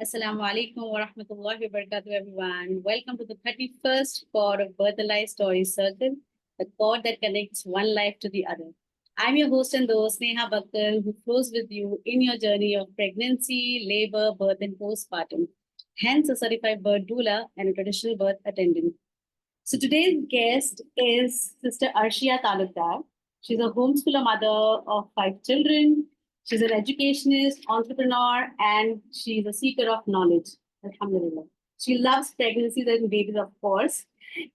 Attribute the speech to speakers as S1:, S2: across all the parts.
S1: Assalamu alaikum wa rahmatullahi wa barakatuh, everyone. Welcome to the 31st pod of Birth Alive Story Circle, the pod that connects one life to the other. I'm your host and host, Sneha Bakkal, who flows with you in your journey of pregnancy, labor, birth, and postpartum. Hence, a certified birth doula and a traditional birth attendant. So today's guest is Sister Arshiya Talukdar. She's a homeschooler mother of 5 children. She's an educationist, entrepreneur, and she's a seeker of knowledge. Alhamdulillah. She loves pregnancies and babies, of course.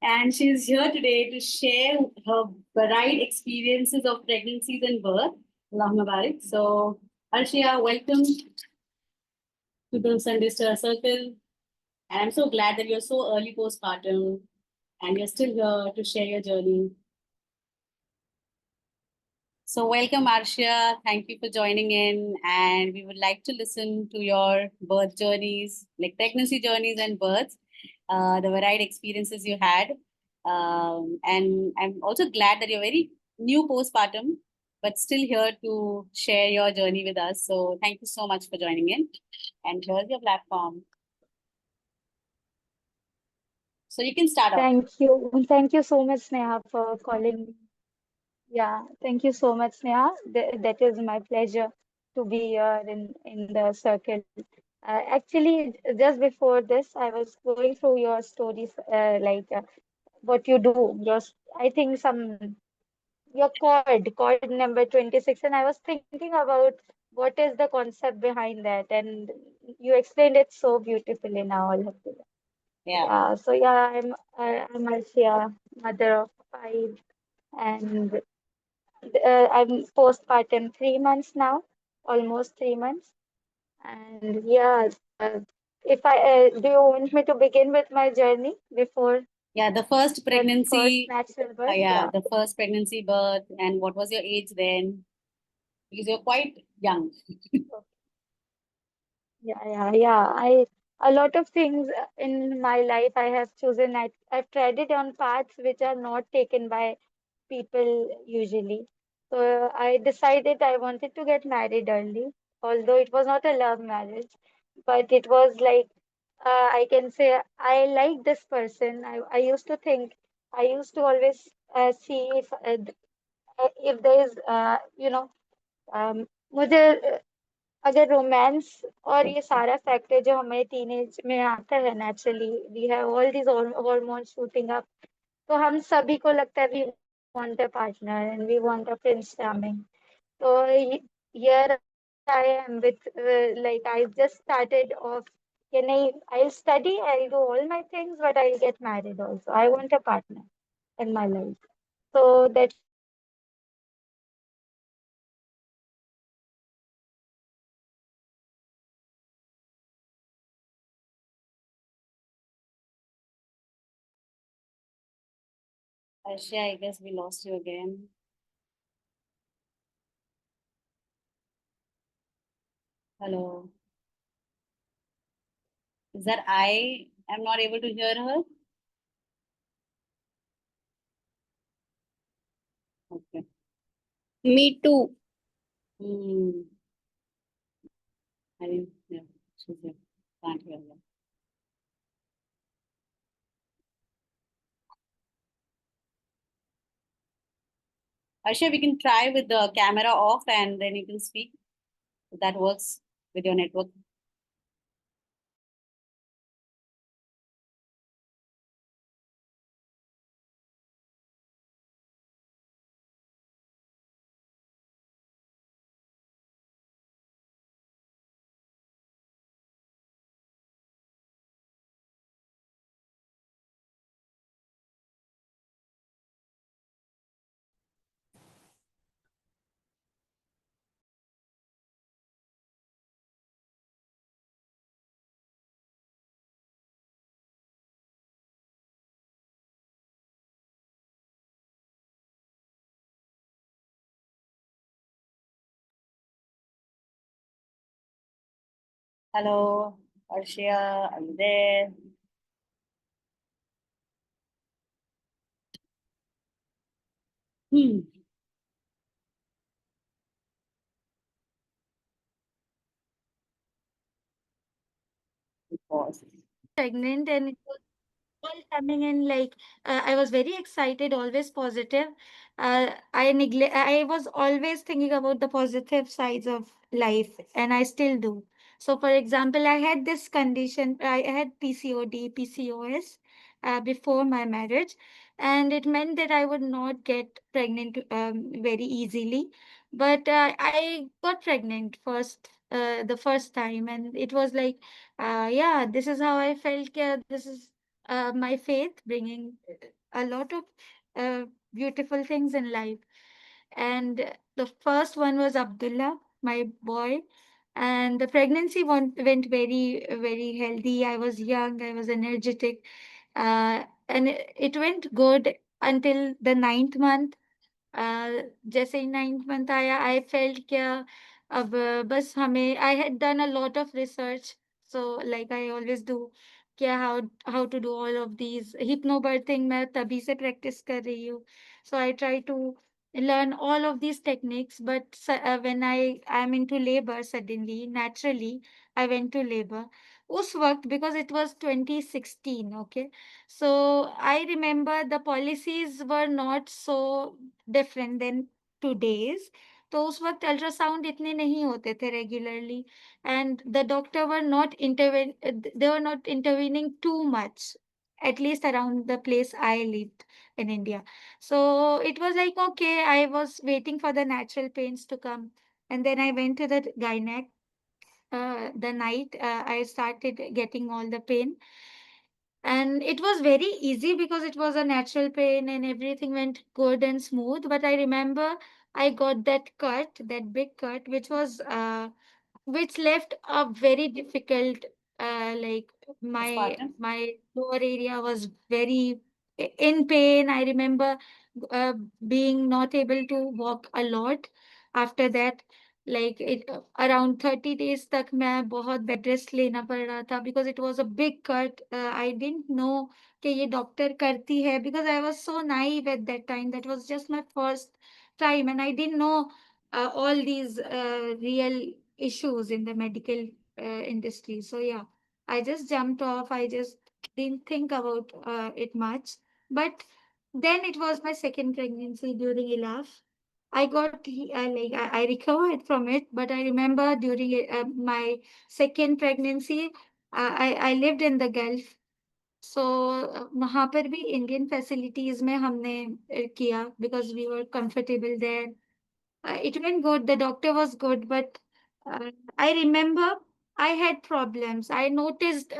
S1: And she's here today to share her varied experiences of pregnancies and birth. Allahumma barik. So, Arshiya, welcome to the Sunday Star Circle. And I'm so glad that you're so early postpartum and you're still here to share your journey. So, welcome, Arshia. Thank you for joining in. And we would like to listen to your birth journeys, like pregnancy journeys and births, the varied experiences you had. And I'm also glad that you're very new postpartum, but still here to share your journey with us. So, thank you so much for joining in. And here's your platform. So, you can start off.
S2: Thank you. Thank you so much, Sneha, for calling me. Yeah, thank you so much, Sneha. That is my pleasure to be here in the circle. Actually, just before this, I was going through your stories, what you do. I think your code number 26, and I was thinking about what is the concept behind that, and you explained it so beautifully now. Alhamdulillah.
S1: Yeah.
S2: So yeah, I'm Arshia, mother of 5, and I'm postpartum 3 months now, almost 3 months. And yeah, if I do you want me to begin with my journey before
S1: Yeah, the first
S2: the first
S1: pregnancy.
S2: natural birth?
S1: Yeah,
S2: Yeah.
S1: the first pregnancy birth, and what was your age then? Because you're quite young.
S2: Yeah. A lot of things in my life I have chosen. I've treaded on paths which are not taken by people usually. So I decided I wanted to get married early, although it was not a love marriage, but it was like I can say I like this person. I used to think, I used to always see if there is मुझे अगर romance और ये सारा factor जो हमें teenage में आता है naturally we have all this hormone shooting up तो हम सभी को लगता है we want a partner and we want a prince charming तो here I am with like I just started off कि नहीं I study I do all my things but I get married also I want a partner in my life. So that's
S1: Arshia, I guess we lost you again. Hello. Is that I am not able to hear her? Okay.
S3: Me too.
S1: Hmm. I didn't hear. She's here. Can't hear her. Arshia, we can try with the camera off and then you can speak. If that works with your network. Hello, Arshia, are you there? Hmm. course.
S2: Pregnant, and it was all coming in like I was very excited, always positive. I was always thinking about the positive sides of life, and I still do. So, for example, I had this condition. I had PCOD, PCOS before my marriage, and it meant that I would not get pregnant very easily. But I got pregnant the first time, and it was like, yeah, this is how I felt. Yeah, this is my faith bringing a lot of uh, beautiful things in life. And the first one was Abdullah, my boy. And the pregnancy went very, very healthy. I was young, I was energetic, and it went good until the ninth month. जैसे ही 9th month आया I felt क्या अब बस हमें I had done a lot of research so like I always do क्या how to do all of these hypnobirthing मैं तभी से प्रैक्टिस कर रही हूँ so I try to learn all of these techniques but when I am into labor suddenly naturally I went to labor उस वक्त because it was 2016 okay so I remember the policies were not so different than today's तो उस वक्त ultrasound इतने नहीं होते थे regularly and the doctor were not intervene they were not intervening too much at least around the place I lived in India. So it was like, okay, I was waiting for the natural pains to come. And then I went to the gynec. The night I started getting all the pain, and it was very easy because it was a natural pain and everything went good and smooth. But I remember I got that cut, that big cut, which left a very difficult, like
S1: Postpartum.
S2: my lower area was very in pain. I remember uh, being not able to walk a lot after that. Like it around 30 days तक मैं बहुत bed rest लेना पड़ रहा था because it was a big cut. I didn't know कि ये doctor करती है because I was so naive at that time. That was just my first time and I didn't know all these real issues in the medical industry. So yeah, I just jumped off. I just didn't think about it much. But then it was my second pregnancy during ILAF. I recovered from it, but I remember during my second pregnancy, I lived in the Gulf. So वहाँ पर भी Indian facilities में हमने किया because we were comfortable there. It went good. The doctor was good, but I remember I had problems. I noticed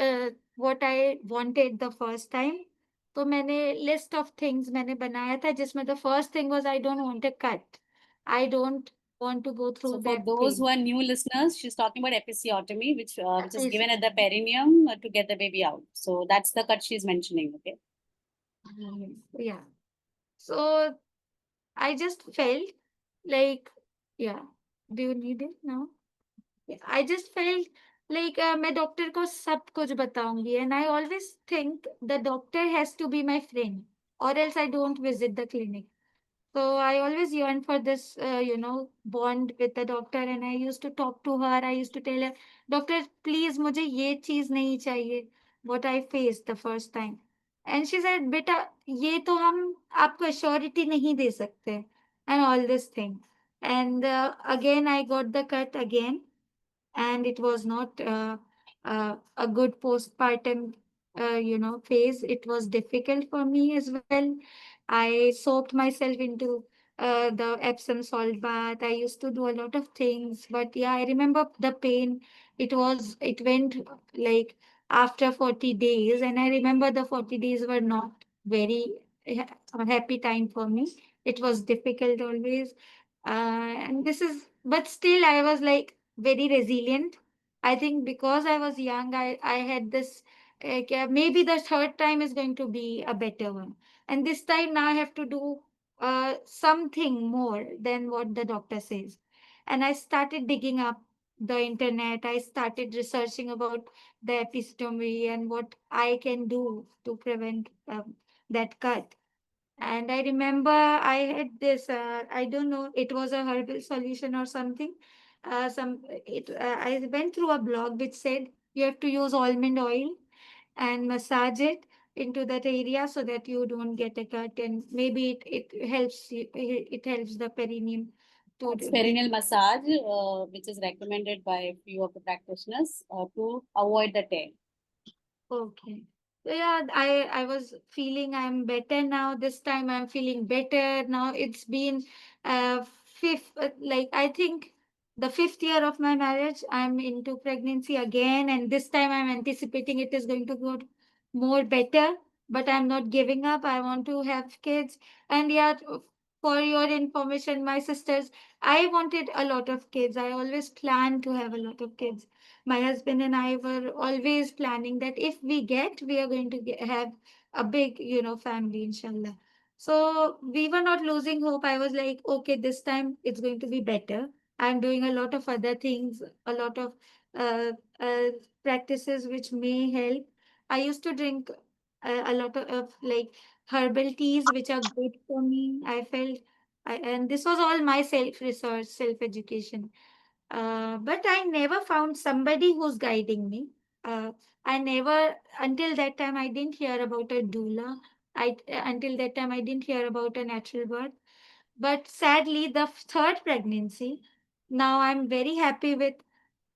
S2: what I wanted the first time. तो मैंने list of things मैंने बनाया था जिसमें the first thing was I don't want a cut. I don't want to go through
S1: So for
S2: that
S1: those
S2: pain.
S1: who are new listeners, she's talking about episiotomy, which is
S2: Yes.
S1: given at the perineum to get the baby out. So that's the cut she's mentioning. Okay.
S2: Yeah. So I just felt like, yeah. Do you need it now? I just felt like मैं doctor को सब कुछ बताऊंगी and I always think the doctor has to be my friend or else I don't visit the clinic. So I always yearned for this, bond with the doctor and I used to talk to her. I used to tell her, doctor, please मुझे ये चीज नहीं चाहिए what I faced the first time. And she said, बेटा ये तो हम आपको अश्योरिटी नहीं दे सकते and all this thing. And again I got the cut again and it was not a good postpartum phase. It was difficult for me as well. I soaked myself into the Epsom salt bath. I used to do a lot of things, but yeah, I remember the pain. It went like after 40 days, and I remember the 40 days were not very a happy time for me. It was difficult always. And this is, but still, I was like very resilient. I think because I was young, I had this, maybe the third time is going to be a better one. And this time now I have to do something more than what the doctor says. And I started digging up the internet. I started researching about the episiotomy and what I can do to prevent that cut. And I remember I had this, I don't know, it was a herbal solution or something. I went through a blog which said
S4: You have to use almond oil and massage it into that area so that you don't get a cut, and maybe it helps it helps the perineum to
S1: It's
S4: be
S1: perineal massage, which is recommended by a few of the practitioners to avoid the tear.
S4: okay. So yeah, I was feeling I'm better now. This time I'm feeling better now. It's been fifth like I think the fifth year of my marriage. I'm into pregnancy again, and this time I'm anticipating it is going to go more better. But I'm not giving up. I want to have kids. And yeah, for your information, my sisters, I wanted a lot of kids. I always planned to have a lot of kids. My husband and I were always planning that if we get, we are going to have a big, family, inshallah. So we were not losing hope. I was like, okay, this time it's going to be better. I'm doing a lot of other things, a lot of uh, uh, practices which may help. I used to drink a lot of like herbal teas, which are good for me. I felt, and this was all my self research, self education, but I never found somebody who's guiding me. I never, until that time, I didn't hear about a doula. Until that time, I didn't hear about a natural birth. But sadly, the third pregnancy, now I'm very happy with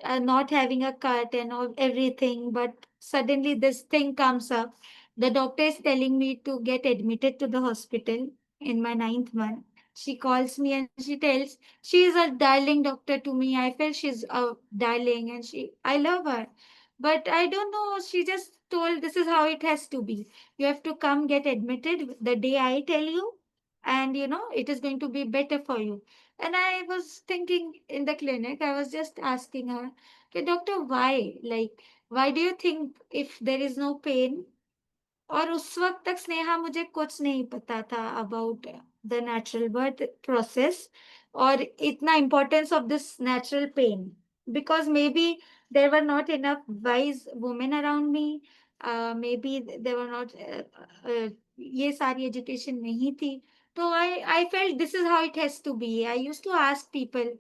S4: not having a cut and all, everything. But suddenly, this thing comes up. The doctor is telling me to get admitted to the hospital in my ninth month. She calls me and she tells she is a darling doctor to me. I feel she's a darling and I love her. But I don't know. She just told this is how it has to be. You have to come get admitted the day I tell you, and it is going to be better for you. And I was thinking in the clinic, I was just asking her, okay, doctor, why? Like, why do you think if there is no pain, और उस वक्त तक स्नेहा मुझे कुछ नहीं पता था about the natural birth process और इतना importance of this natural pain because maybe there were not enough wise women around me maybe there were not ये सारी एजुकेशन नहीं थी तो I felt this is how it has to be I used to ask people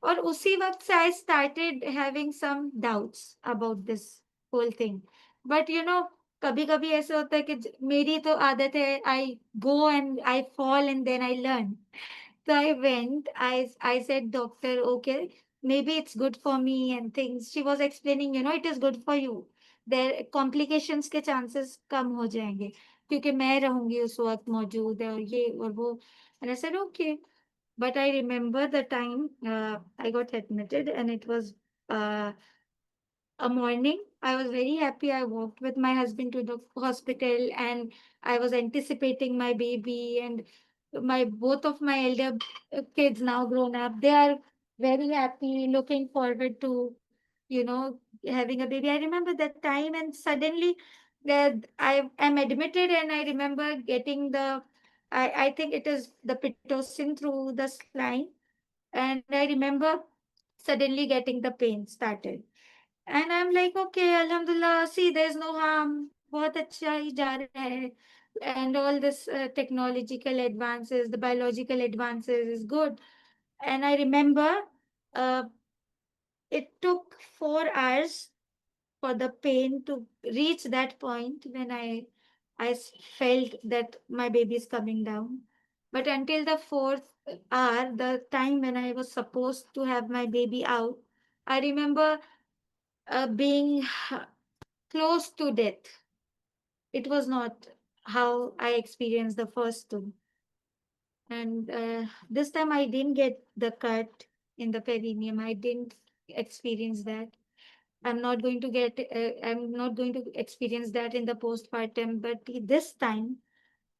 S4: और उसी वक्त से I started having some doubts about this whole thing but कभी कभी ऐसे होता है कि मेरी तो आदत है I go and I fall and then I learn so I went. I said, doctor, okay, maybe it's good for me and things. She was explaining, it is good for you. There complications के chances कम हो जाएंगे क्योंकि मैं रहूंगी उस वक्त मौजूद है और ये और वो. And I said, okay. But I remember the time I got admitted and it was uh, a morning. I was very happy. I walked with my husband to the hospital and I was anticipating my baby and my both of my elder kids now grown up. They are very happy, looking forward to, having a baby. I remember that time and suddenly I am admitted and I remember getting I think it is the Pitocin through the line. And I remember suddenly getting the pain started. And I'm like, okay, Alhamdulillah, see, there's no harm. बहुत अच्छा ही जा रहा है. And all this technological advances, the biological advances is good. And I remember uh, it took 4 hours for the pain to reach that point when felt that my baby is coming down. But until the fourth hour, the time when I was supposed to have my baby out, I remember being close to death. It was not how I experienced the first two. And this time I didn't get the cut in the perineum. I didn't experience that. I'm not going to experience that in the postpartum. But this time,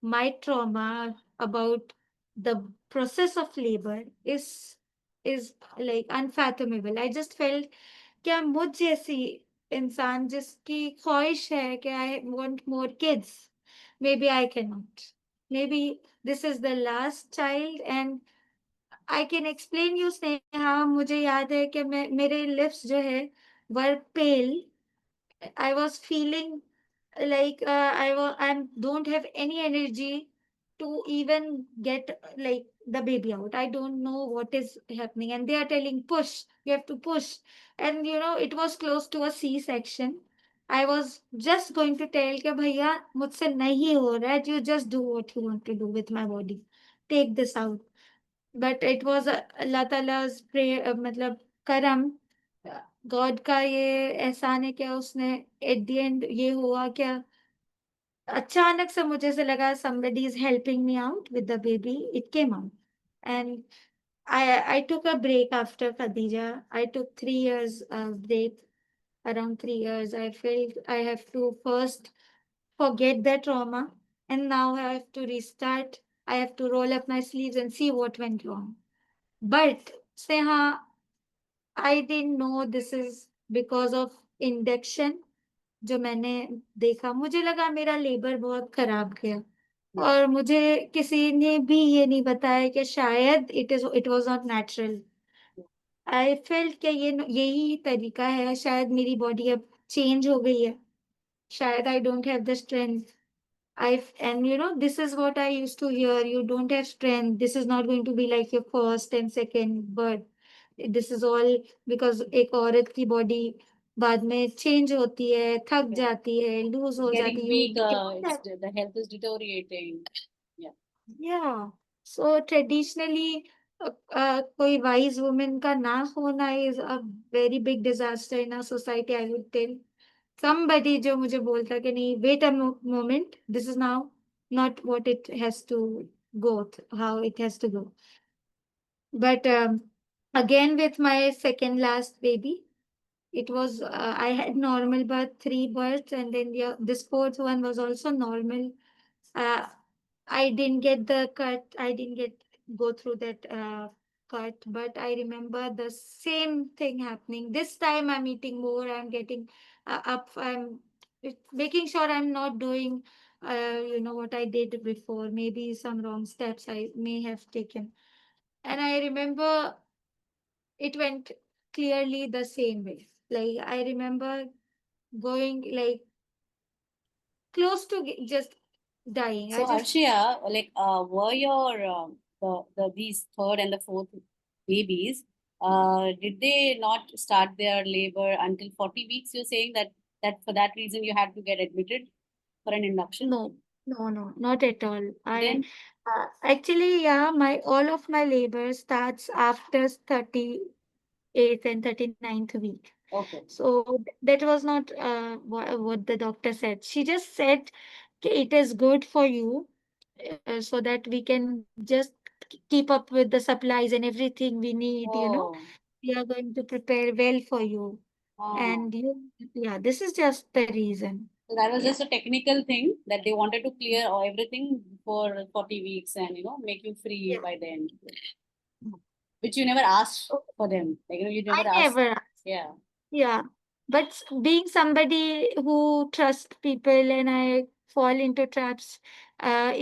S4: my trauma about the process of labor is like unfathomable. I just felt क्या मुझ जैसी इंसान जिसकी ख्वाहिश है कि I want more kids maybe I can not maybe this is the last child and I can explain you Sneha मुझे याद है कि मेरे लिप्स जो है वर पेल I was feeling like I don't have any energy to even get like the baby out. I don't know what is happening. And they are telling, push, you have to push. And it was close to a C-section. I was just going to tell कि भैया मुझसे नहीं हो रहा है, you just do what you want to do with my body. Take this out. But it was Allah Ta'ala's prayer, मतलब करम, God का ये एहसान है क्या, उसने एट द एंड ये हुआ क्या, अचानक से मुझे से लगा somebody is helping me out with the baby. It came out. And I took a break after Khadija. I took 3 years break. Around 3 years I felt I have to first forget the trauma, and now I have to restart. I have to roll up my sleeves and see what went wrong. But Sneha, I didn't know this is because of induction. जो मैंने देखा, मुझे लगा मेरा labour बहुत खराब गया, और मुझे किसी ने भी ये नहीं बताया कि शायद it was not natural. I felt कि ये यही तरीका है, शायद मेरी बॉडी अब चेंज हो गई है, शायद I don't have the strength. And this is what I used to hear: you don't have strength, this is not going to be like your first and second birth. This is all because एक औरत की body बाद में change होती है, थक जाती है, लूज हो
S1: Getting
S4: जाती है.
S1: weak, the health is deteriorating. Yeah.
S4: Yeah. So traditionally, कोई wise woman का ना होना is a very big disaster in our society, I would tell. Somebody जो मुझे बोलता कि नहीं, wait a moment, this is now not what it has to go, how it has to go. But again, with my second last baby, it was I had normal birth, 3 births, and then this fourth one was also normal. uh, I didn't get the cut. I didn't go through that cut, but I remember the same thing happening. This time I'm eating more. I'm getting up. I'm making sure I'm not doing, what I did before. Maybe some wrong steps I may have taken. And I remember it went clearly the same way. Like I remember going like close to just dying.
S1: So,
S4: I just
S1: Arshia, like, were your these third and the fourth babies, did they not start their labor until 40 weeks? You're saying that for that reason you had to get admitted for an induction?
S4: No, no, not at all.
S1: Then,
S4: Actually, yeah, my all of my labor starts after 38th and 39th week.
S1: okay.
S4: So that was not what the doctor said. She just said, "Okay, it is good for you, so that we can just keep up with the supplies and everything we need,
S1: Oh,
S4: we are going to prepare well for you."
S1: ah.
S4: And yeah, this is just the reason.
S1: So that was
S4: Yeah.
S1: just a technical thing that they wanted to clear everything for 40 weeks and make you free
S4: Yeah.
S1: by then, which you never asked
S4: Oh,
S1: for them. Like you
S4: I
S1: never asked.
S4: never.
S1: Yeah.
S4: Yeah, but being somebody who trusts people and I fall into traps,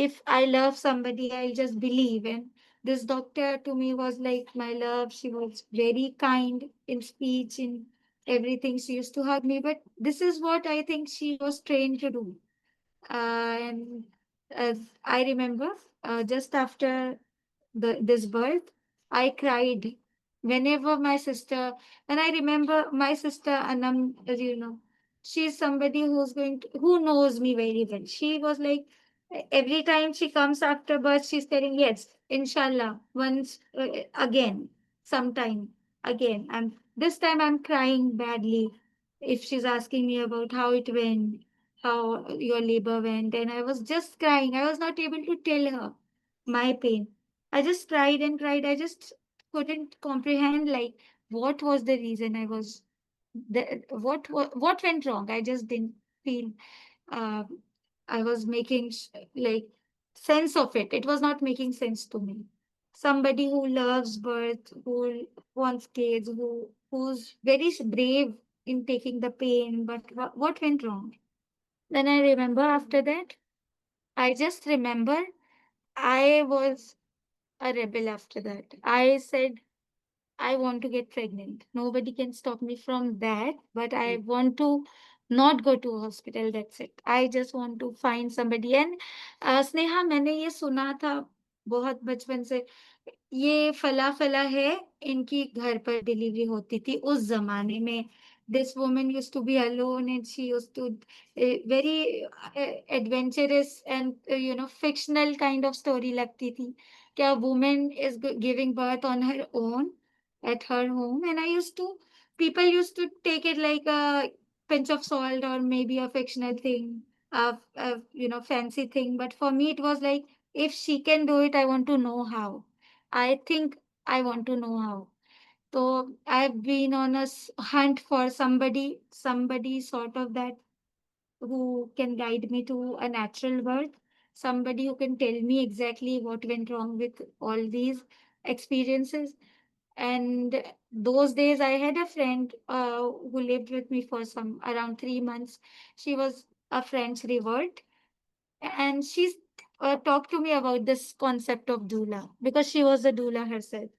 S4: if I love somebody, I'll just believe. And this doctor to me was like my love. She was very kind in speech, in everything. She used to hug me. But this is what I think she was trained to do. And I remember just after this birth, I cried whenever my sister, and I remember my sister Anam, as you know, she's somebody who knows me very well. She was like, every time she comes after birth, she's telling, yes, inshallah, once again, sometime again. And this time I'm crying badly. If she's asking me about how it went, how your labor went, and I was just crying. I was not able to tell her my pain. I just cried and cried. I just couldn't comprehend like what was the reason I was what went wrong. I just didn't feel uh, I was making like sense of it. It was not making sense to me. Somebody who loves birth, who wants kids, who's very brave in taking the pain, but what went wrong? Then I remember after that, I just remember I was a rebel after that. I said, I want to get pregnant. Nobody can stop me from that, but I want to not go to hospital. That's it. I just want to find somebody. And Sneha, मैंने ये सुना था बहुत बचपन से, ये फला फला है, इनकी घर पर डिलीवरी होती थी उस जमाने में. This woman used to be alone and she used to very adventurous and fictional kind of story लगती थी. क्या woman is giving birth on her own at her home, and I used to people used to take it like a pinch of salt or maybe a fictional thing, fancy thing. But for me, it was like, if she can do it, I want to know how. I think I want to know how. So I've been on a hunt for somebody sort of that who can guide me to a natural birth, somebody who can tell me exactly what went wrong with all these experiences. And those days, I had a friend who lived with me for some around 3 months. She was a French revert, and she's talked to me about this concept of doula because she was a doula herself,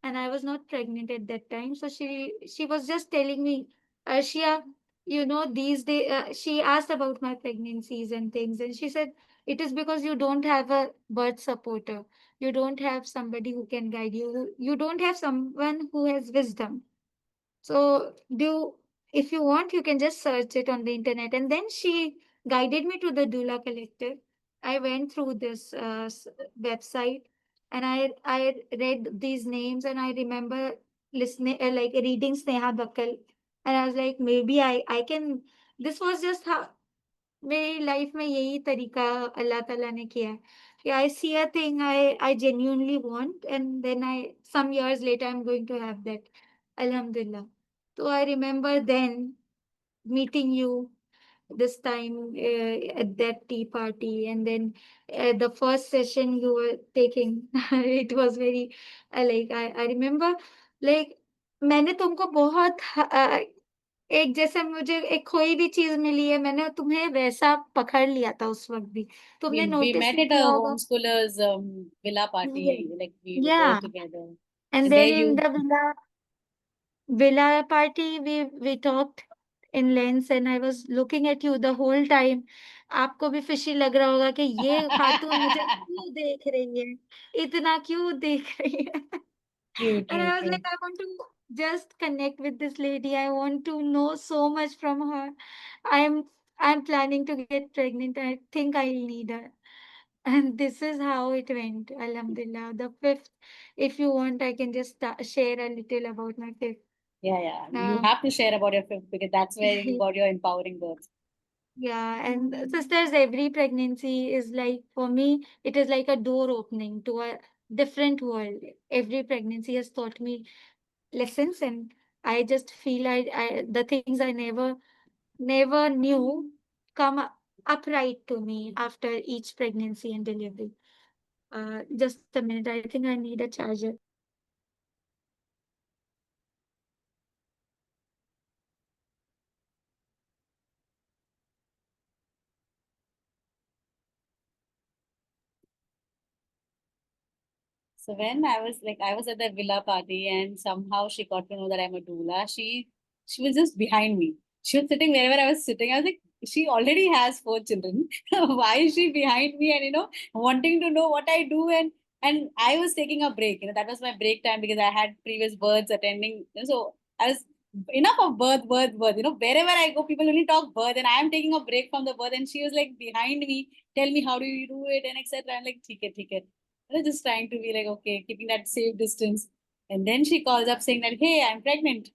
S4: and I was not pregnant at that time. So she was just telling me, Arshia, these days, she asked about my pregnancies and things, and she said, it is because you don't have a birth supporter. You don't have somebody who can guide you. You don't have someone who has wisdom. So if you want, you can just search it on the internet. And then she guided me to the Doula Collective. I went through this website, and I read these names, and I remember listening, like reading Sneha Bakkal, and I was like, maybe I can. This was just how मेरी life में यही तरीका अल्लाह ताला ने किया है कि I see a thing I genuinely want, and then I some years later I'm going to have that. Alhamdulillah. So I remember then meeting you this time at that tea party, and then the first session you were taking, it was very I remember, like मैंने तुमको बहुत एक जैसे मुझे एक खोई भी चीज मिली है, मैंने तुम्हें वैसा पकड़ लिया था उस वक्त भी. तुमने
S1: We
S4: नोटिस
S1: met
S4: नहीं
S1: at a
S4: किया होगा.
S1: homeschoolers villa
S4: Yeah.
S1: party, like we were there
S4: Yeah.
S1: together.
S4: And
S1: And there
S4: then in
S1: you,
S4: the villa party, we talked in lens, and I was looking at you the whole time. आपको भी fishy लग रहा होगा कि ये खातून मुझे क्यों देख रही है, इतना क्यों देख रही है.
S1: true,
S4: And
S1: true,
S4: I was
S1: true.
S4: like, I want to just connect with this lady. I want to know so much from her. I'm I'm planning to get pregnant. I think I'll need her. And this is how it went. Alhamdulillah. The fifth, if you want, I can just share a little about my fifth.
S1: Yeah, yeah. You
S4: Uh,
S1: have to share about your fifth because that's where you got your empowering birth.
S4: yeah, and sisters, every pregnancy is like, for me, it is like a door opening to a different world. Every pregnancy has taught me lessons, and I just feel I the things I never knew come upright to me after each pregnancy and delivery. Just a minute, I think I need a charger.
S1: So when I was at the villa party and somehow she got to know that I'm a doula, she was just behind me. She was sitting wherever I was sitting. I was like, she already has 4 children. Why is she behind me and wanting to know what I do? And I was taking a break. That was my break time because I had previous births attending. So I was enough of birth. Wherever I go, people only talk birth, and I am taking a break from the birth. And she was like behind me, tell me how do you do it and etc. I'm like, ठीक है. I was just trying to be like, okay, keeping that safe distance. And then she calls up saying that, hey, I'm pregnant.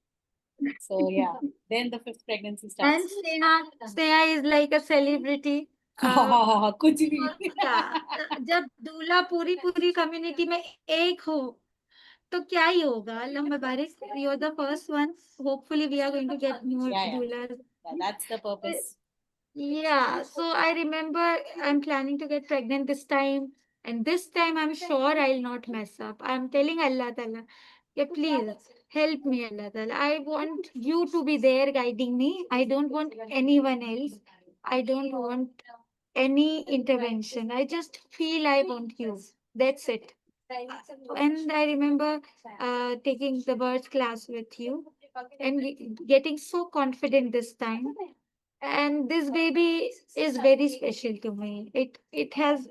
S1: So yeah, then the fifth pregnancy
S4: And
S1: starts.
S4: Sneha is like a celebrity. Uh,
S1: कुछ भी.
S4: yeah, जब दूल्हा पूरी पूरी community में एक हो तो क्या ही होगा. अल्लाह मुबारक. You're the first one. Hopefully we are going to get more
S1: Yeah.
S4: doulas.
S1: That's the purpose.
S4: Yeah, so I remember I'm planning to get pregnant this time, and this time I'm sure I'll not mess up. I'm telling Allah Ta'ala, yeah, please help me, Allah Ta'ala. I want you to be there guiding me. I don't want anyone else. I don't want any intervention. I just feel I want you. That's it. And I remember taking the birth class with you and getting so confident this time. And this baby is very special to me. It has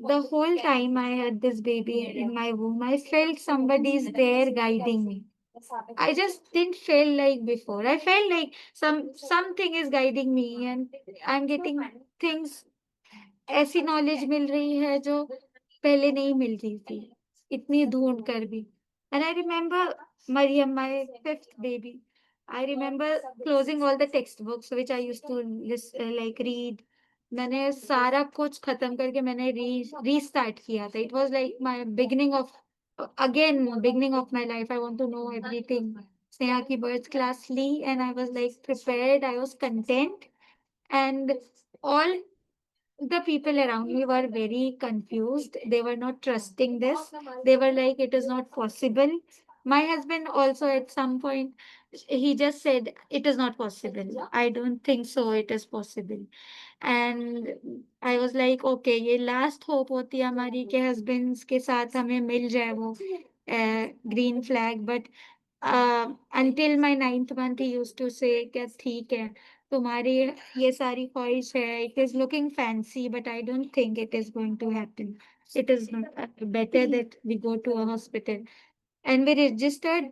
S4: the whole time I had this baby in my womb, I felt somebody's there guiding me. I just didn't feel like before. I felt like something is guiding me and I'm getting things, ऐसी knowledge मिल रही है जो पहले नहीं मिल रही थी इतनी ढूंढ कर भी. And I remember Mariam, my fifth baby. I remember closing all the textbooks which I used to like read. मैंने सारा कुछ खत्म करके मैंने रीस्टार्ट किया था. It was like my beginning of again beginning of my life. I want to know everything. Sneha की birth class Lee and I was like prepared. I was content and all the people around me were very confused. They were not trusting this. They were like, it is not possible. My husband also at some point, he just said, it is not possible. I don't think so, it is possible. And I was like, okay, ये last hope होती है हमारी के husbands के साथ हमें मिल जाए वो green flag. But until my ninth month, he used to say क्या ठीक है तुम्हारी ये सारी ख्वाहिश है. It is looking fancy, but I don't think it is going to happen. It is not better that we go to a hospital. And we registered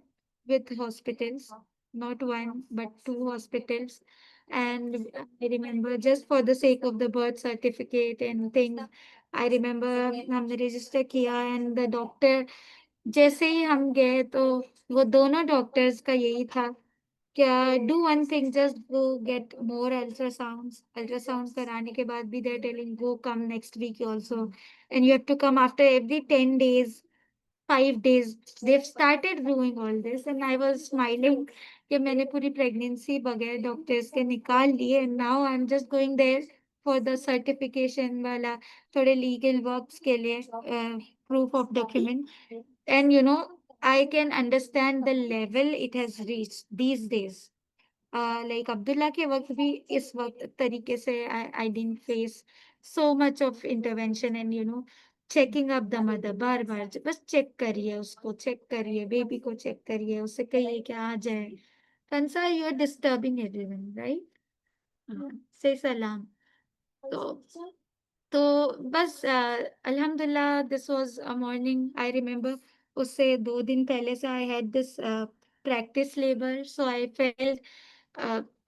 S4: with hospitals, not one, but two hospitals. And I remember just for the sake of the birth certificate and things, I remember हमने register किया and the doctor जैसे ही हम गए तो वो दोनों doctors का यही था क्या do one thing just go get more ultrasound कराने के बाद भी they're telling go come next week also and you have to come after every 10 days 5 days. They've started doing all this and I was smiling कि मैंने पूरी pregnancy बगैर doctors के निकाल ली and now I'm just going there for the certification वाला थोड़े legal works के लिए proof of document. And you know, I can understand the level it has reached these days. Like Abdullah के वक्त भी इस वक्त तरीके से I didn't face so much of intervention and you know checking up the mother बार बार बस check करिए उसको चेक करिए बेबी को चेक करिए उससे कहिए कि आ जाए. कंसा you are disturbing everyone, right? Say salam. तो तो बस अल्हम्दुलिल्लाह this was a morning. I remember उससे 2 दिन पहले से I had this practice labor, so I felt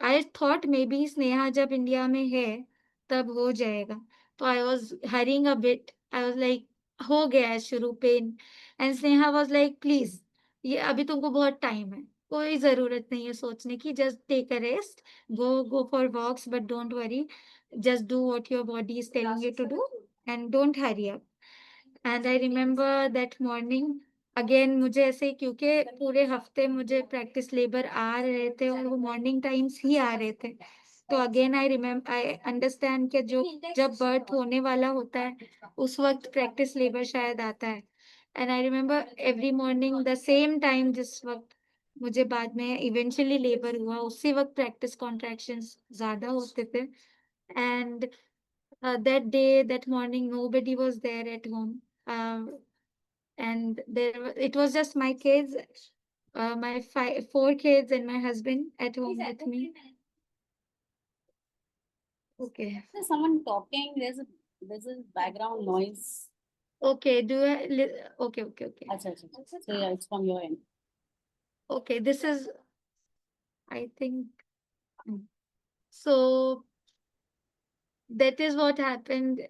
S4: I thought maybe Sneha जब इंडिया में है तब हो जाएगा. तो I was hurrying a bit. I was like हो गया है शुरू pain and Sneha was like please ये अभी तुमको बहुत टाइम है कोई जरूरत नहीं है सोचने की just take a rest go for walks but don't worry just do what your body is telling you to do and don't hurry up. And I remember that morning again मुझे ऐसे क्योंकि पूरे हफ्ते मुझे प्रैक्टिस लेबर आ रहे थे और वो मॉर्निंग टाइम्स ही आ रहे थे तो अगेन आई अंडरस्टैंड कि जो जब बर्थ होने वाला होता है उस वक्त प्रैक्टिस लेबर शायद आता है. And I remember every morning the same time जिस वक्त मुझे बाद में इवेंचुअली लेबर हुआ उसी वक्त प्रैक्टिस कॉन्ट्रैक्शंस ज्यादा होते थे. And that day that morning nobody was there at home. And it was just my kids, my 4 kids and my husband at home with me. Okay.
S1: There's someone talking. There's a background noise.
S4: Okay. Okay.
S1: Acha. So yeah, it's from your end.
S4: Okay. This is, I think, so that is what happened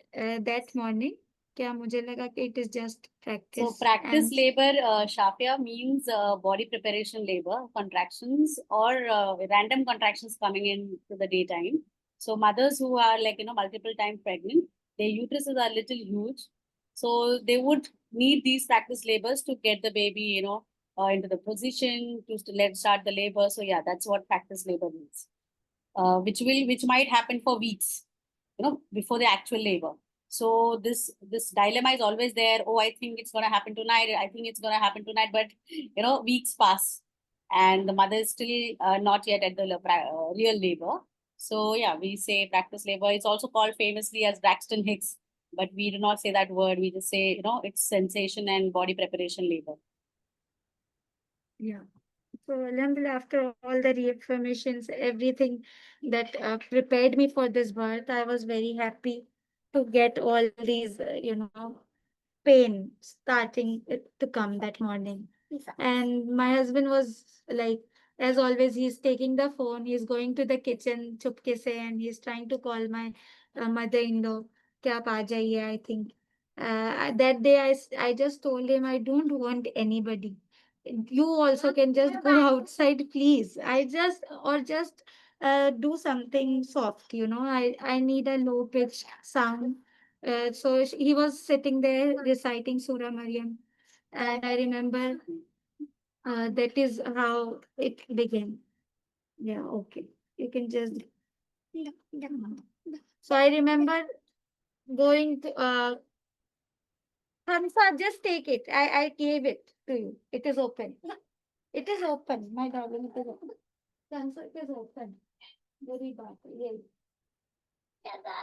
S4: that morning. क्या मुझे लगा कि it is just practice.
S1: So practice
S4: and
S1: labor, Shafia, means body preparation labor, contractions or random contractions coming in to the daytime. So mothers who are like, multiple time pregnant, their uteruses are little huge. So they would need these practice labors to get the baby, into the position to let start the labor. So yeah, that's what practice labor means. Which might happen for weeks, before the actual labor. So this dilemma is always there. Oh, I think it's gonna happen tonight. I think it's gonna happen tonight. But weeks pass, and the mother is still not yet at the real labor. So yeah, we say practice labor. It's also called famously as Braxton Hicks, but we do not say that word. We just say it's sensation and body preparation labor.
S4: yeah. So, alhamdulillah, after all the reaffirmations, everything that prepared me for this birth, I was very happy to get all these, pain starting to come that morning. And my husband was like, as always, he's taking the phone, he's going to the kitchen, chupke se, and he's trying to call my mother-in-law. कि आप आ जाइए, I think. That day, I just told him, I don't want anybody. You also can just go outside, please. Just do something soft, I need a low pitch sound. He was sitting there reciting Surah Maryam, and I remember that is how it began. Yeah, okay. You can just. So I remember going to Hamza, just take it. I gave it to you. It is open. It is open, my darling. It is open. Hamza, it is open. Very bad. Yeah.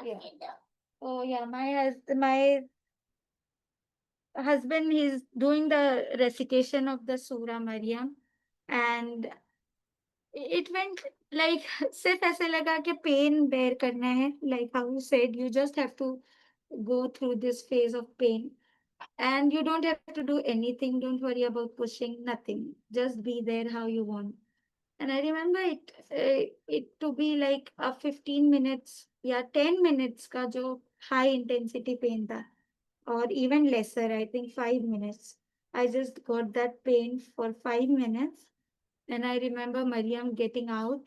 S4: Yeah. Oh yeah, my husband, he's doing the recitation of the Surah Maryam, and it went like सिर्फ ऐसे लगा कि pain bear करना है, like how you said, you just have to go through this phase of pain, and you don't have to do anything, don't worry about pushing, nothing, just be there how you want. And I remember it to be like a 15 minutes, yeah, 10 minutes ka jo high intensity pain tha, or even lesser, I think 5 minutes. I just got that pain for 5 minutes. And I remember Mariam getting out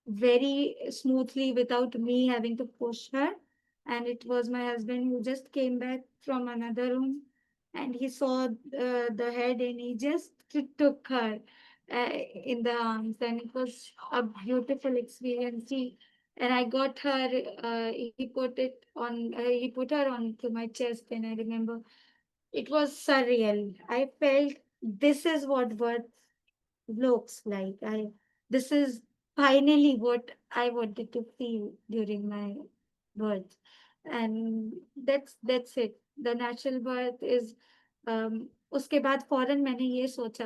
S4: very smoothly without me having to push her. And it was my husband who just came back from another room, and he saw the head, and he just took her in the arms. And it was a beautiful experience. And I got her, he put her onto my chest, and I remember it was surreal. I felt this is what birth looks like. This is finally what I wanted to feel during my birth. And that's it. The natural birth is उसके बाद फौरन मैंने ये सोचा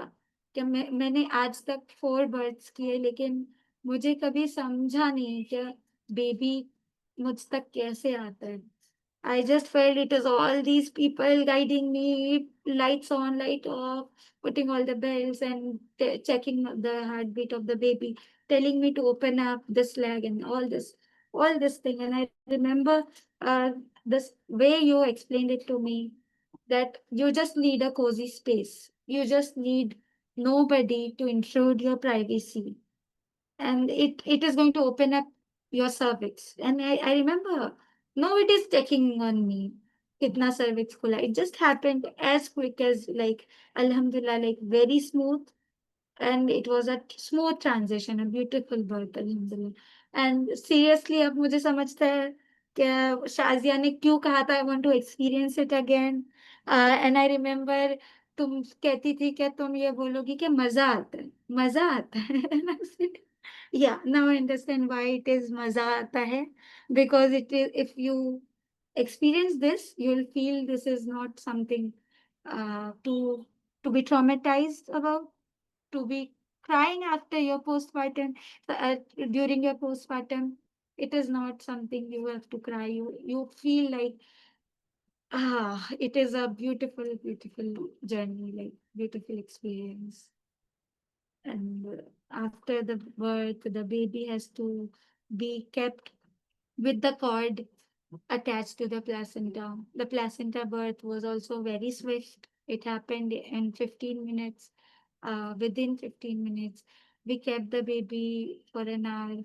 S4: कि मैंने आज तक 4 बर्थ्स किए, लेकिन मुझे कभी समझा नहीं कि बेबी मुझ तक कैसे आता है. I just felt it is all these people guiding me, lights on, light off, putting all the bells and checking the heartbeat of the baby, telling me to open up this leg and all this thing. And I remember this way you explained it to me, that you just need a cozy space. You just need nobody to intrude your privacy, and it is going to open up your cervix. And I remember nobody is checking on me. Kitna cervix khula. It just happened as quick as, like, alhamdulillah, like very smooth, and it was a smooth transition, a beautiful birth, alhamdulillah. And seriously, अब मुझे समझता है कि शाजिया ने क्यों कहा था, I want to experience it again. And I remember तुम कहती थी कि तुम ये बोलोगी कि मजा आता है, मजा आता है. And I said, yeah, now I understand why it is मजा आता है, because it is, if you experience this, you'll feel this is not something to be traumatized about, to be crying after your postpartum, during your postpartum. It is not something you have to cry. You feel like, it is a beautiful, beautiful journey, like beautiful experience. And after the birth, the baby has to be kept with the cord attached to the placenta. The placenta birth was also very swift. It happened in 15 minutes. Within 15 minutes, we kept the baby for an hour,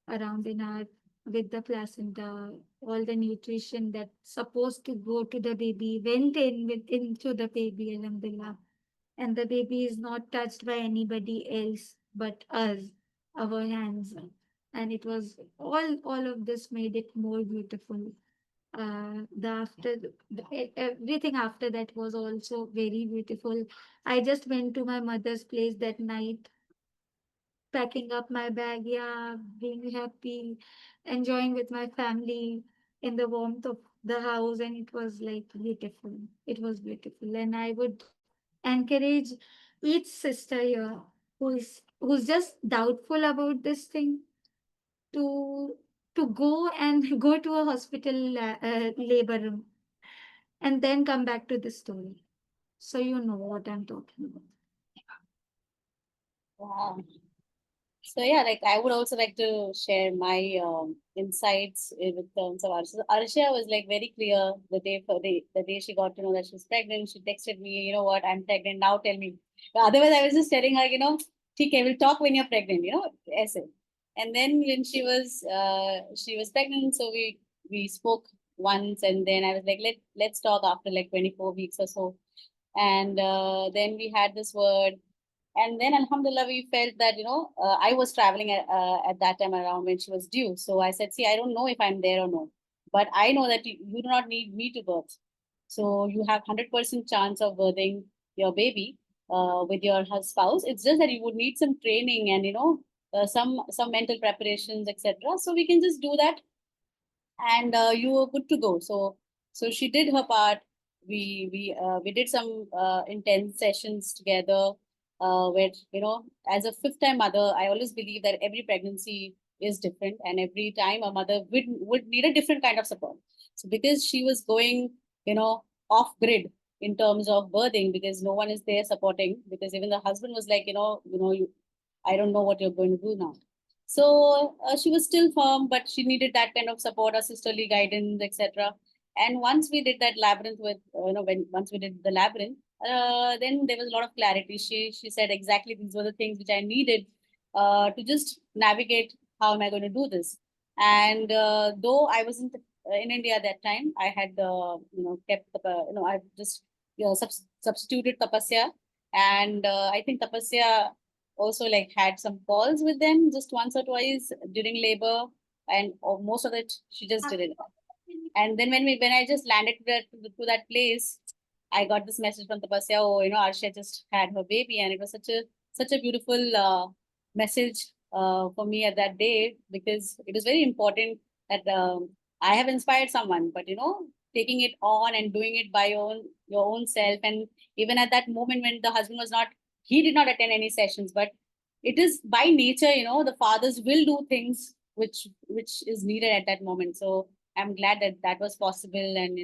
S4: around an hour, with the placenta. All the nutrition that's supposed to go to the baby went into the baby, alhamdulillah. And the baby is not touched by anybody else but us, our hands. And it was all of this made it more beautiful. Everything after that was also very beautiful. I just went to my mother's place that night, packing up my bag, yeah, being happy, enjoying with my family in the warmth of the house, and it was like beautiful. It was beautiful, and I would encourage each sister here who's just doubtful about this thing, to go and go to a hospital labor room and then come back to this story. So you know what I'm talking about.
S1: Wow. So yeah, like I would also like to share my insights with terms of Arsha. Arsha was like very clear the day she got to know that she was pregnant. She texted me, you know what, I'm pregnant now. Tell me. But otherwise, I was just telling her, TK, we'll talk when you're pregnant. Essay. And then when she was pregnant, so we spoke once, and then I was like, let's talk after like 24 weeks or so. And then we had this word, and then alhamdulillah we felt that I was traveling at that time around when she was due. So I said, see, I don't know if I'm there or no, but I know that you do not need me to birth. So you have 100% chance of birthing your baby with your spouse. It's just that you would need some training and some mental preparations, etc. So we can just do that, and you were good to go. So she did her part. We did some intense sessions together. Where as a fifth time mother, I always believe that every pregnancy is different, and every time a mother would need a different kind of support. So because she was going, off grid in terms of birthing, because no one is there supporting, because even the husband was like, I don't know what you're going to do now. So she was still firm, but she needed that kind of support, a sisterly guidance, etc. And once we did that labyrinth with, once we did the labyrinth, then there was a lot of clarity. She said exactly these were the things which I needed to just navigate how am I going to do this. And though I wasn't in India at that time, I had kept I just substituted tapasya, and I think tapasya also like had some calls with them just once or twice during labor, and most of it she just did it. And then when I just landed to that place, I got this message from Tapasya. Oh, Arsha just had her baby, and it was such a beautiful message for me at that day, because it was very important that I have inspired someone, but taking it on and doing it by your own self. And even at that moment when the husband was not, he did not attend any sessions, but it is by nature, the fathers will do things which is needed at that moment. So I'm glad that that was possible, and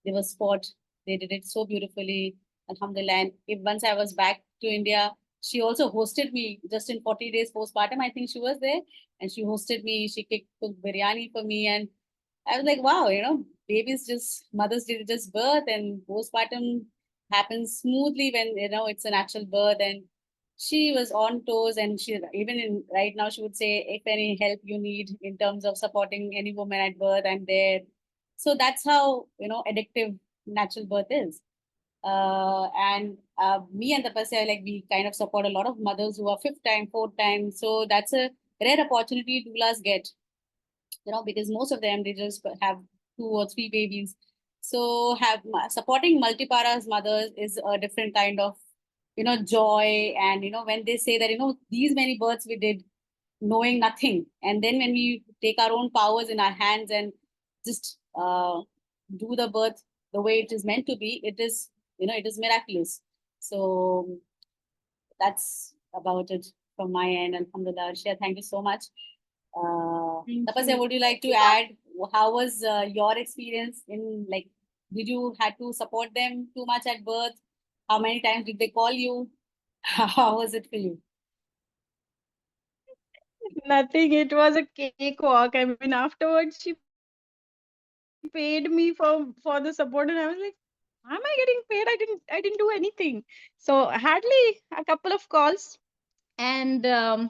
S1: they were sport. They did it so beautifully, alhamdulillah. And if once I was back to India, she also hosted me just in 40 days postpartum. I think she was there, and she hosted me. She cooked biryani for me, and I was like, wow, babies just mothers did just birth, and postpartum happens smoothly when it's a natural birth. And she was on toes, and she even in right now she would say, if any help you need in terms of supporting any woman at birth, I'm there. So that's how addictive natural birth is. And me and the Tapasya, like we kind of support a lot of mothers who are fifth time, fourth time. So that's a rare opportunity doulas get, because most of them they just have 2 or 3 babies. So supporting multiparas mothers is a different kind of joy. And when they say that these many births we did knowing nothing, and then when we take our own powers in our hands and just do the birth the way it is meant to be, it is miraculous. So that's about it from my end. Alhamdulillah. Arshia, thank you so much.
S4: Thank
S1: Tapasya,
S4: you.
S1: would you like to add how was your experience in, like, did you had to support them too much at birth? How many times did they call you? How was it for you?
S3: Nothing. It was a cakewalk. I mean, afterwards, she paid me for the support, and I was like, "Am I getting paid? I didn't do anything." So hardly a couple of calls, and a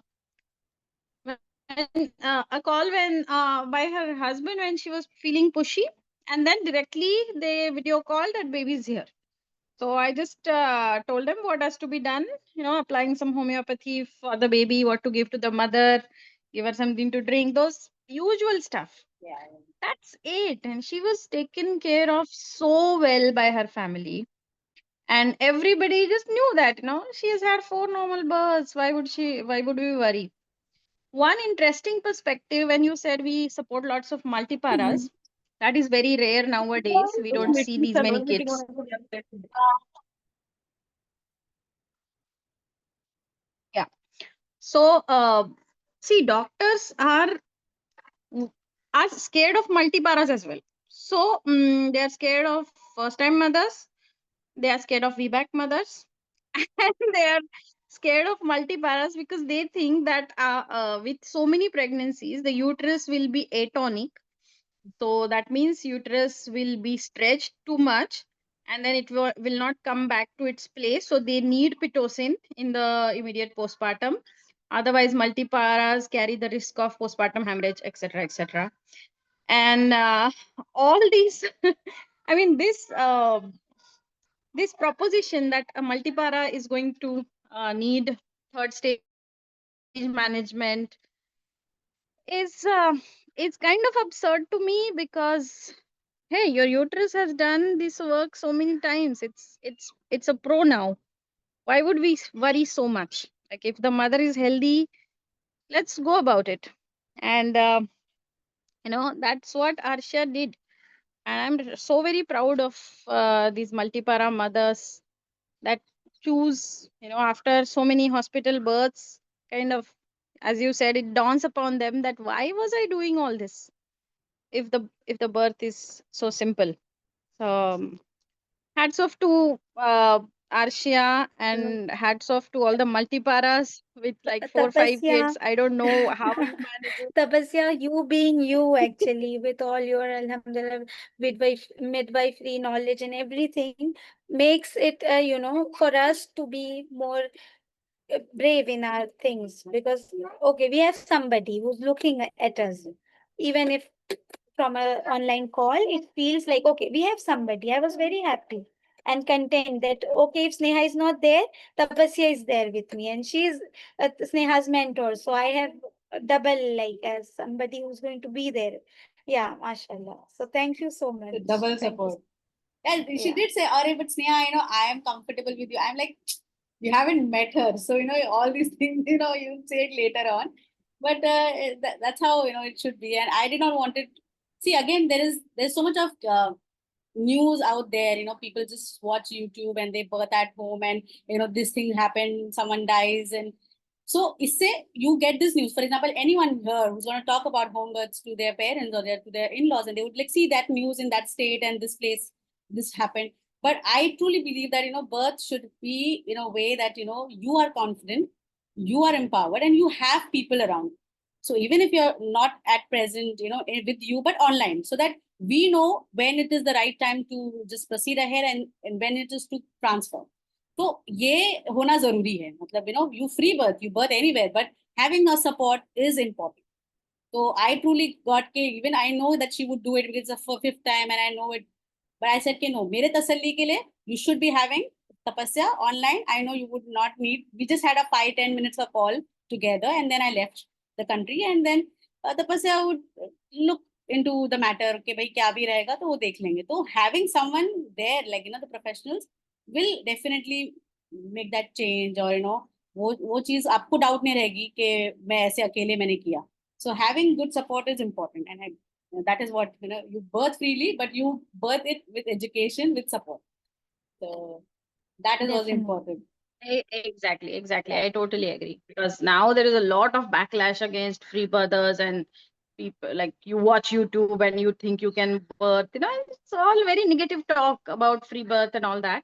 S3: call when by her husband when she was feeling pushy, and then directly they video called that baby's here. So I just told them what has to be done, applying some homeopathy for the baby, what to give to the mother, give her something to drink, those usual stuff.
S1: Yeah.
S3: That's it. And she was taken care of so well by her family. And everybody just knew that, she has had 4 normal births. Why would we worry? One interesting perspective when you said we support lots of multiparas, that is very rare nowadays. We don't see these many kids. Yeah. So, see, doctors are scared of multiparas as well. So, they are scared of first-time mothers. They are scared of VBAC mothers, and they are scared of multiparas because they think that with so many pregnancies, the uterus will be atonic. So that means uterus will be stretched too much, and then it will not come back to its place. So they need pitocin in the immediate postpartum. Otherwise, multiparas carry the risk of postpartum hemorrhage, etc., etc. And all these, I mean, this proposition that a multipara is going to need third stage management is it's kind of absurd to me, because hey, your uterus has done this work so many times. It's a pro now. Why would we worry so much? Like, if the mother is healthy, let's go about it. And that's what Arsha did. And I'm so very proud of these multipara mothers that choose, after so many hospital births, kind of, as you said, it dawns upon them that why was I doing all this if the birth is so simple. So, hats off to Arshia, and hats off to all the multiparas with like 4 5
S4: Tapasya,
S3: kids. I don't know how you manage it.
S4: Tapasya, you being you actually, with all your alhamdulillah midwifery knowledge and everything, makes it for us to be more brave in our things, because okay, we have somebody who's looking at us, even if from a online call it feels like okay, we have somebody. I was very happy and content that okay, if Sneha is not there, Tapasya is there with me, and she is Sneha's mentor, so I have a double, like, as somebody who's going to be there. Yeah, mashallah. So thank you so much.
S1: The double
S4: Thank you.
S1: support. And she
S4: Yeah.
S1: did say, "Arey, but Sneha, I am comfortable with you." I'm like, you haven't met her, so all these things, you'll say it later on. But that's how it should be. And I did not want it. See, again, there's so much of news out there. People just watch YouTube and they birth at home, and this thing happened, someone dies, and so say you get this news. For example, anyone here who's going to talk about home births to their parents or to their in-laws, and they would like see that news in that state and this place, this happened. But I truly believe that birth should be in a way that you are confident, you are empowered, and you have people around. So even if you're not at present, with you, but online, so that we know when it is the right time to just proceed ahead, and when it is to transfer. तो ये होना जरूरी है, मतलब you free birth, you birth anywhere, but having a support is important. So I truly got ke, even I know that she would do it because it's the fifth time and I know it, but I said ke no, mere tasalli ke liye you should be having tapasya online. I know you would not need. We just had a 5-10 minutes of call together, and then I left the country, and then tapasya would look into the matter के भाई क्या भी रहेगा तो वो देख लेंगे. तो having someone there, like the professionals will definitely make that change, or वो चीज आपको डाउट नहीं रहेगी कि मैं ऐसे अकेले मैंने किया. So having good support is important, and that is what you birth freely, but you birth it with education, with support. So that is also
S4: Definitely.
S1: important.
S3: Exactly.
S1: Yeah.
S3: I totally agree, because now there is a lot of backlash against free birthers, and people, like, you watch YouTube and you think you can birth. It's all very negative talk about free birth and all that.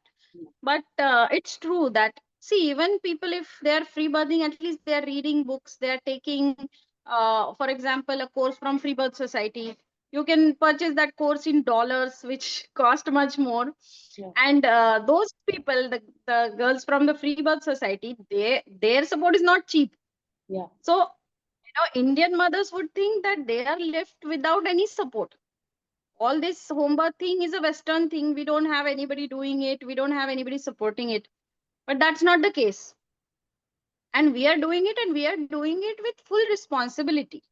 S3: But it's true that, see, even people, if they are free birthing, at least they are reading books, they are taking, for example, a course from Free Birth Society. You can purchase that course in dollars, which cost much more.
S1: Yeah.
S3: And those people, the girls from the Free Birth Society, their support is not cheap.
S1: Yeah.
S3: So, Indian mothers would think that they are left without any support. All this home birth thing is a Western thing. We don't have anybody doing it. We don't have anybody supporting it. But that's not the case. And we are doing it, and we are doing it with full responsibility.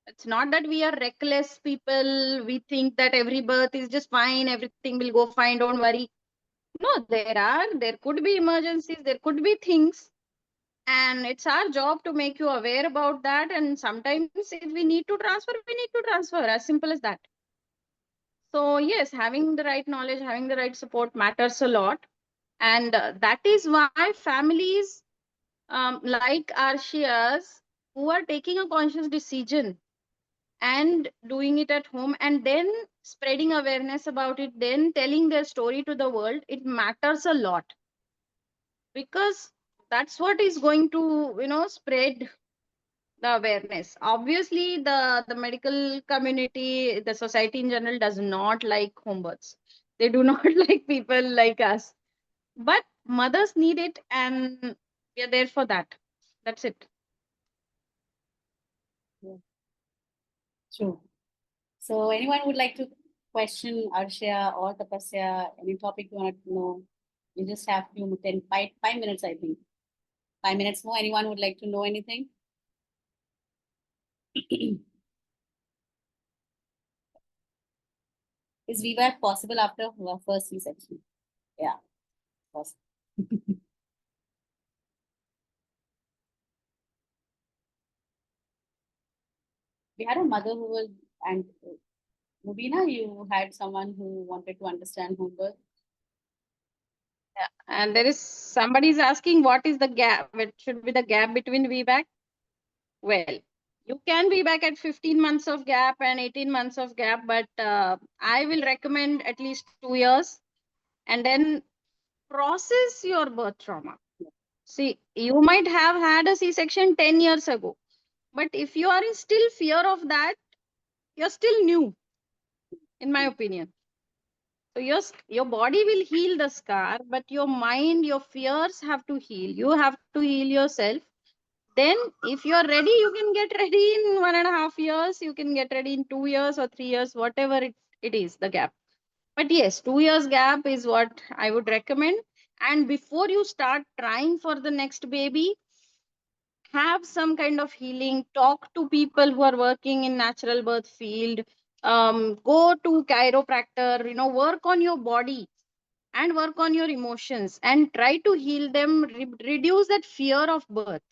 S3: It's not that we are reckless people. We think that every birth is just fine, everything will go fine, don't worry. No, there could be emergencies, there could be things. And it's our job to make you aware about that. And sometimes if we need to transfer, we need to transfer. As simple as that. So yes, having the right knowledge, having the right support matters a lot. And that is why families like Arshiya's, who are taking a conscious decision and doing it at home and then spreading awareness about it, then telling their story to the world, it matters a lot, because that's what is going to, spread the awareness. Obviously, the medical community, the society in general does not like home births. They do not like people like us. But mothers need it, and we are there for that. That's it.
S1: True. So anyone would like to question Arshia or Tapasya, any topic you want to know? You just have 5 minutes, I think. 5 minutes more. Anyone would like to know anything? Is VBAC possible after first C-section? Yeah, possible. We had a mother who was, and Mubina, you had someone who wanted to understand home birth.
S3: Yeah. And there is somebody is asking what is the gap? What should be the gap between VBAC? Well, you can be back at 15 months of gap and 18 months of gap, but I will recommend at least 2 years, and then process your birth trauma. See, you might have had a C-section 10 years ago, but if you are in still fear of that, you're still new, in my opinion. So your body will heal the scar, but your mind, your fears have to heal. You have to heal yourself. Then, if you are ready, you can get ready in 1.5 years. You can get ready in 2 years or 3 years, whatever it is, the gap. But yes, 2 years gap is what I would recommend. And before you start trying for the next baby, have some kind of healing. Talk to people who are working in natural birth field. Go to chiropractor. Work on your body and work on your emotions and try to heal them. Reduce that fear of birth.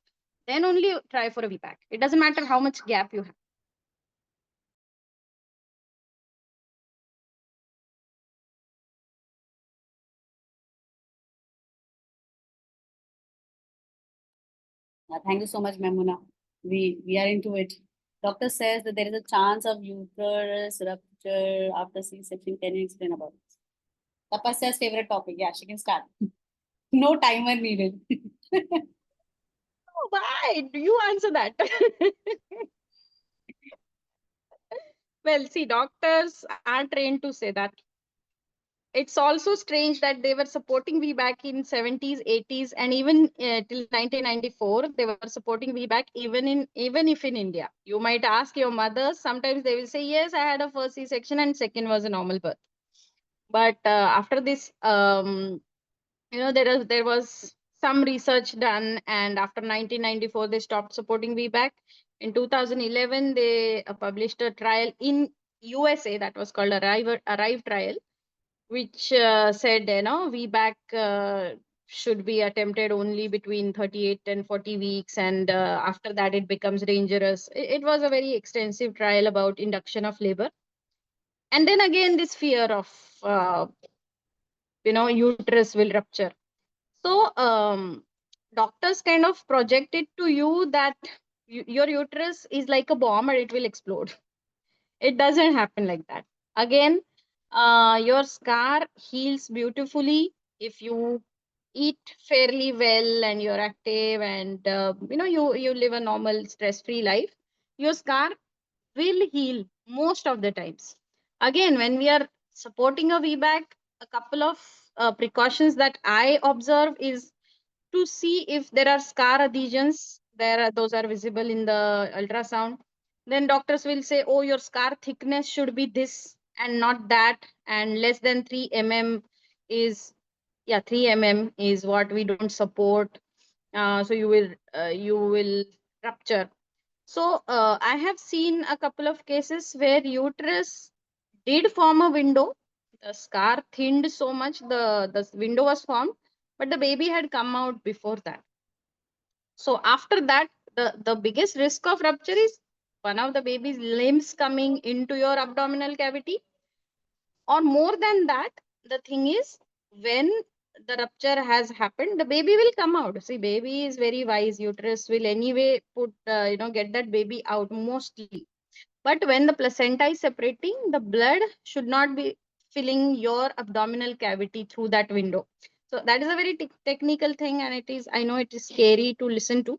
S3: Then only try for a VPAC. It doesn't matter how much gap you have.
S1: Thank you so much, Memuna. We are into it. Doctor says that there is a chance of uterus rupture after C-section. Can you explain about this? Tapasya's favorite topic. Yeah, she can start. No timer needed.
S3: Oh, why? Do you answer that? Well, see, doctors are trained to say that. It's also strange that they were supporting me back in 70s, 80s, and even till 1994, they were supporting me back even if in India. You might ask your mother, sometimes they will say, yes, I had a first C-section and second was a normal birth. But after this, there was some research done, and after 1994 they stopped supporting VBAC. In 2011 they published a trial in USA that was called Arrive trial, which said VBAC should be attempted only between 38 and 40 weeks, and after that it becomes dangerous. It was a very extensive trial about induction of labor, and then again this fear of uterus will rupture. So doctors kind of project it to you that your uterus is like a bomb and it will explode. It doesn't happen like that. Again, your scar heals beautifully if you eat fairly well and you're active, and you live a normal stress-free life. Your scar will heal most of the times. Again, when we are supporting a VBAC, a couple of precautions that I observe is to see if there are scar adhesions. Those are visible in the ultrasound. Then doctors will say, oh, your scar thickness should be this and not that, and less than 3 mm is 3 mm is what we don't support. So you will rupture. So I have seen a couple of cases where uterus did form a window. The scar thinned so much, the window was formed, but the baby had come out before that. So after that, the biggest risk of rupture is one of the baby's limbs coming into your abdominal cavity. Or more than that, the thing is, when the rupture has happened, the baby will come out. See, baby is very wise. Uterus will anyway get that baby out mostly. But when the placenta is separating, the blood should not be filling your abdominal cavity through that window. So that is a very technical thing, and I know it is scary to listen to,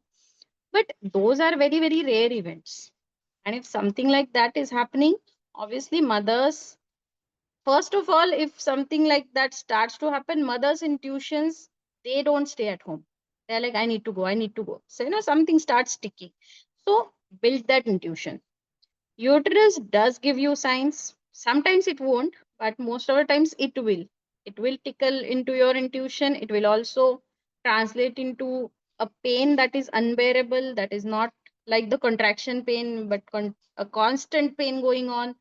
S3: but those are very, very rare events. And if something like that is happening, obviously mothers, first of all, if something like that starts to happen, mothers' intuitions, they don't stay at home. They're like, I need to go, I need to go. So, something starts ticking. So build that intuition. Uterus does give you signs. Sometimes it won't, but most of the times it will. It will tickle into your intuition. It will also translate into a pain that is unbearable, that is not like the contraction pain, but a constant pain going on.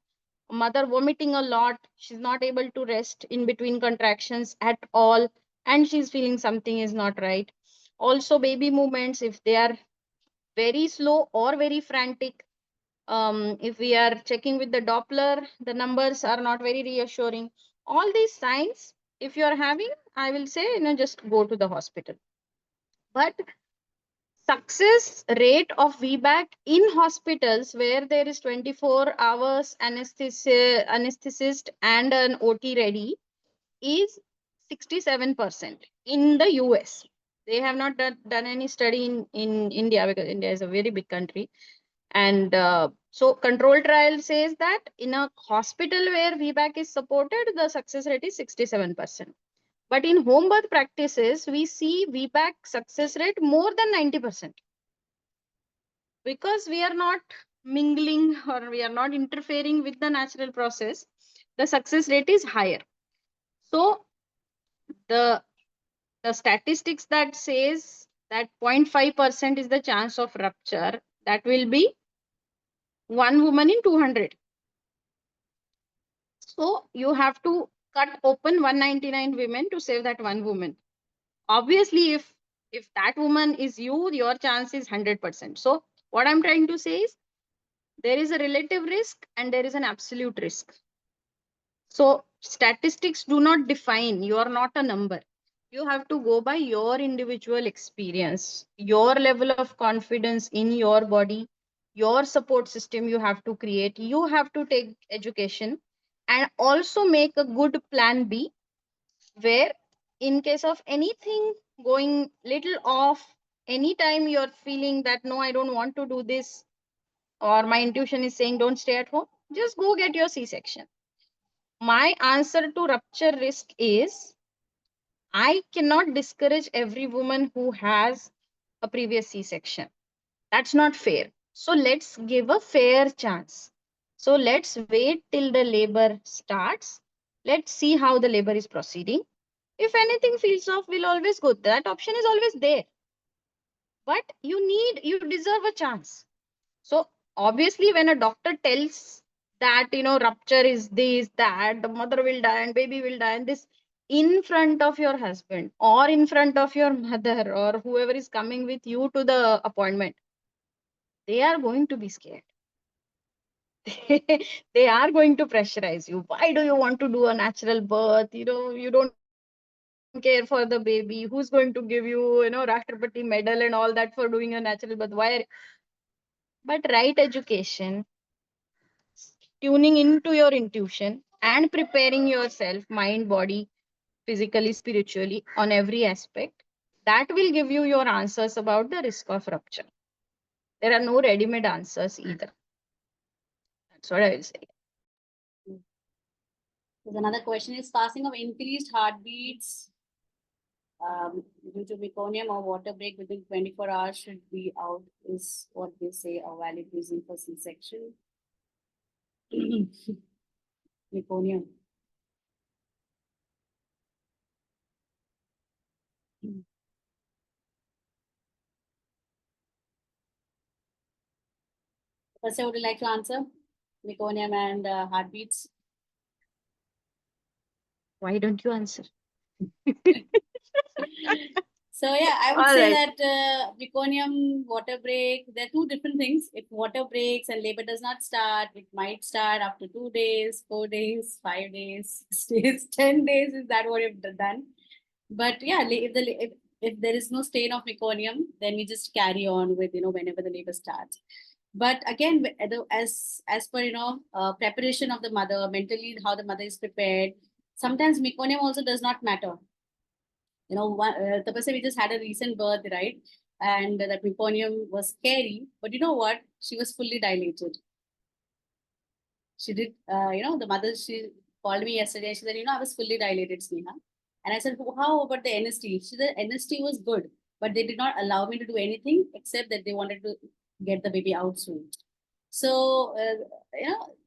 S3: A mother vomiting a lot. She's not able to rest in between contractions at all, and she's feeling something is not right. Also, baby movements, if they are very slow or very frantic, if we are checking with the Doppler, the numbers are not very reassuring. All these signs, if you are having, I will say, just go to the hospital. But success rate of VBAC in hospitals where there is 24 hours anesthetist and an OT ready is 67% in the US. They have not done any study in India, because India is a very big country. And so control trial says that in a hospital where VBAC is supported, the success rate is 67%. But in home birth practices, we see VBAC success rate more than 90%. Because we are not mingling or we are not interfering with the natural process, the success rate is higher. So the statistics that says that 0.5% is the chance of rupture, that will be one woman in 200. So you have to cut open 199 women to save that one woman. Obviously, if that woman is you, your chance is 100%. So what I'm trying to say is there is a relative risk and there is an absolute risk. So statistics do not define. You are not a number. You have to go by your individual experience, your level of confidence in your body, your support system you have to create. You have to take education and also make a good plan B, where in case of anything going little off, anytime you're feeling that, no, I don't want to do this, or my intuition is saying don't stay at home, just go get your C-section. My answer to rupture risk is I cannot discourage every woman who has a previous C-section. That's not fair. So let's give a fair chance. So let's wait till the labor starts. Let's see how the labor is proceeding. If anything feels off, we'll always go. That option is always there. But you deserve a chance. So obviously, when a doctor tells that, rupture is this, that, the mother will die and baby will die, and this in front of your husband or in front of your mother or whoever is coming with you to the appointment, they are going to be scared. They are going to pressurize you. Why do you want to do a natural birth? You don't care for the baby. Who's going to give you, Rashtrapati medal and all that for doing a natural birth? Why? But right education, tuning into your intuition and preparing yourself, mind, body, physically, spiritually, on every aspect, that will give you your answers about the risk of rupture. There are no ready-made answers either. That's what I will say.
S1: There's another question: is passing of increased heartbeats due to meconium or water break within 24 hours should be out, is what they say a valid reason for C-section? Meconium. First, would you like to answer meconium and heartbeats?
S3: Why don't you answer?
S1: So yeah, I would
S3: All
S1: say
S3: right.
S1: that meconium, water break, they're two different things. If water breaks and labor does not start, it might start after 2 days, 4 days, 5 days, 6 days, 10 days. Is that what you've done? But yeah, if there is no stain of meconium, then we just carry on with, whenever the labor starts. But again, as per, preparation of the mother, mentally, how the mother is prepared, sometimes meconium also does not matter. Tapasya, we just had a recent birth, right? And that meconium was scary, but you know what? She was fully dilated. She did, the mother, she called me yesterday. She said, I was fully dilated, Sneha. And I said, how about the NST? She said, NST was good, but they did not allow me to do anything except that they wanted to get the baby out soon. So,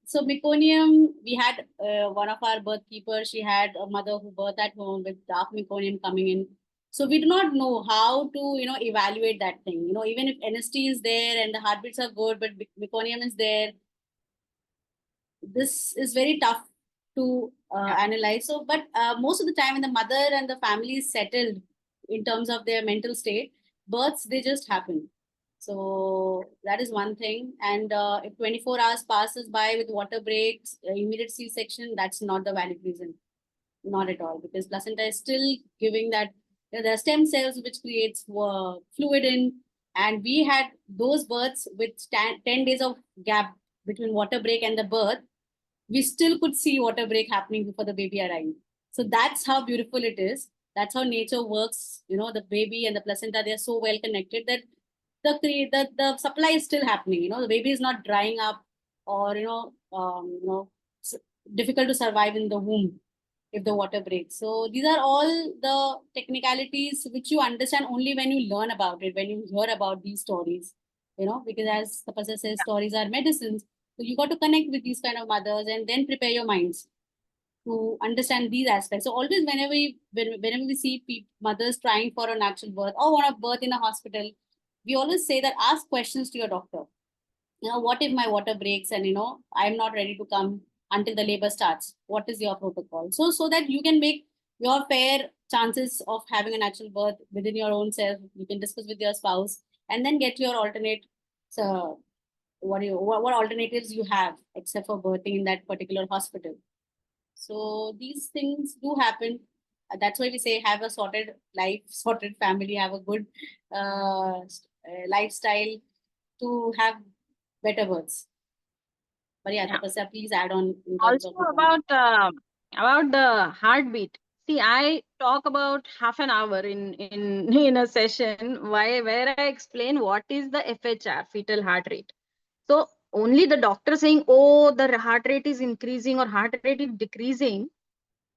S1: so meconium, we had one of our birth keepers, she had a mother who birthed at home with dark meconium coming in. So we do not know how to, evaluate that thing. Even if NST is there and the heartbeats are good, but meconium is there, this is very tough to analyze. So, but most of the time, when the mother and the family is settled in terms of their mental state, births they just happen. So that is one thing. And if 24 hours passes by with water breaks, immediate C-section, that's not the valid reason. Not at all, because placenta is still giving that. There are stem cells which creates fluid in, and we had those births with 10 days of gap between water break and the birth. We still could see water break happening before the baby arrived. So that's how beautiful it is. That's how nature works. The baby and the placenta, they're so well connected that the supply is still happening. The baby is not drying up or, difficult to survive in the womb if the water breaks. So these are all the technicalities which you understand only when you learn about it, when you hear about these stories, because as Tapasya says, stories are medicines. So you got to connect with these kind of mothers and then prepare your minds to understand these aspects. So always whenever we see mothers trying for a natural birth or want a birth in a hospital, we always say that ask questions to your doctor. What if my water breaks and I'm not ready to come until the labor starts? What is your protocol? So that you can make your fair chances of having a natural birth within your own self. You can discuss with your spouse and then get your alternate. So what alternatives you have except for birthing in that particular hospital. So these things do happen. That's why we say have a sorted life, sorted family, have a good lifestyle to have better words. But yeah,
S3: Yeah.
S1: Tapasya, please add on in terms
S3: Also
S1: of the point.
S3: about the heartbeat. See, I talk about half an hour in in a session where I explain what is the FHR, fetal heart rate. So only the doctor saying, oh, the heart rate is increasing or heart rate is decreasing,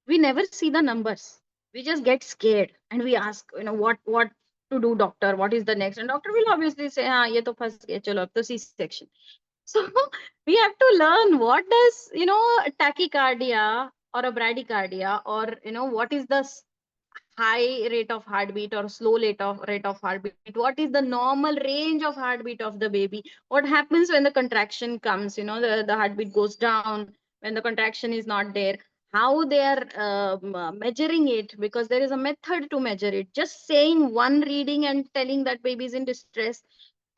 S3: we never see the numbers. We just get scared and we ask, what to do, doctor? What is the next? And doctor will obviously say, ah, ye to phas gaya, chalo, ab to C-section. So we have to learn what does, tachycardia or a bradycardia, or, what is the high rate of heartbeat or slow rate of heartbeat. What is the normal range of heartbeat of the baby? What happens when the contraction comes? The heartbeat goes down when the contraction is not there. How they are measuring it, because there is a method to measure it. Just saying one reading and telling that baby is in distress,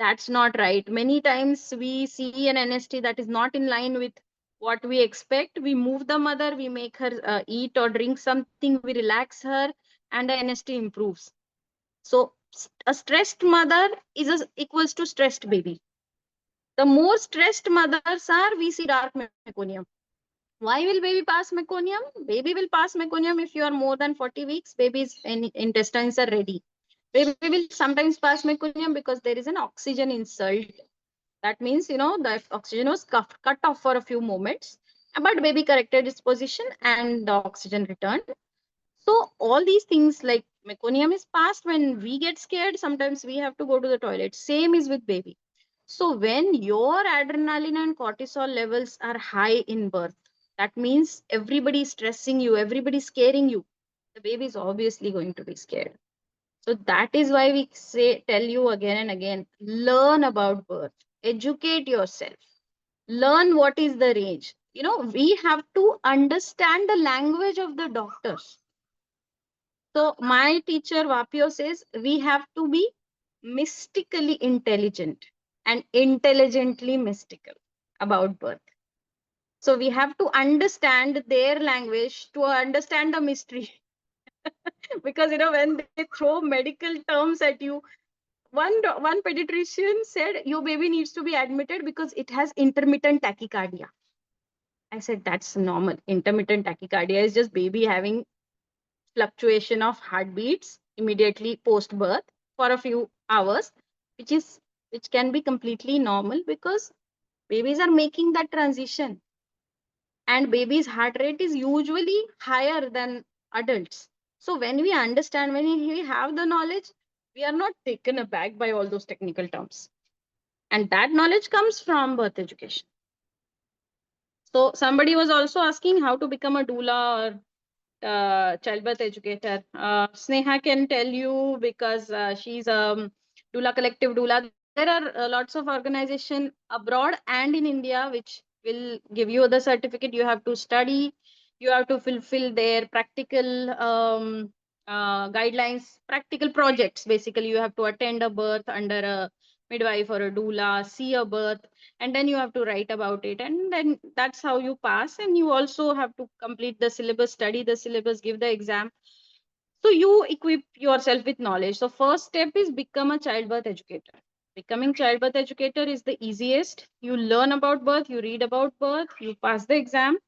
S3: that's not right. Many times we see an NST that is not in line with what we expect. We move the mother, we make her eat or drink something, we relax her, and the NST improves. So a stressed mother equals to stressed baby. The more stressed mothers are, we see dark meconium. Why will baby pass meconium? Baby will pass meconium if you are more than 40 weeks. Baby's intestines are ready. Baby will sometimes pass meconium because there is an oxygen insult. That means, the oxygen was cut off for a few moments, but baby corrected its position and the oxygen returned. So all these things like meconium is passed when we get scared. Sometimes we have to go to the toilet. Same is with baby. So when your adrenaline and cortisol levels are high in birth, that means everybody is stressing you, everybody is scaring you. The baby is obviously going to be scared. So that is why we tell you again and again, learn about birth, educate yourself, learn what is the range. We have to understand the language of the doctors. So my teacher Vapio says we have to be mystically intelligent and intelligently mystical about birth. So we have to understand their language to understand the mystery. Because when they throw medical terms at you, one pediatrician said your baby needs to be admitted because it has intermittent tachycardia. I said that's normal. Intermittent tachycardia is just baby having fluctuation of heartbeats immediately post birth for a few hours, which can be completely normal because babies are making that transition, and baby's heart rate is usually higher than adults. So when we understand, when we have the knowledge, we are not taken aback by all those technical terms, and that knowledge comes from birth education. So somebody was also asking how to become a doula or childbirth educator. Sneha can tell you because she's a doula, collective doula. There are lots of organizations abroad and in India which will give you the certificate. You have to study, you have to fulfill their practical guidelines, practical projects. Basically, you have to attend a birth under a midwife or a doula, see a birth, and then you have to write about it, and then that's how you pass. And you also have to complete the syllabus, study the syllabus, give the exam, so you equip yourself with knowledge. So first step is become a childbirth educator. Becoming childbirth educator is the easiest. You learn about birth, you read about birth, you pass the exam,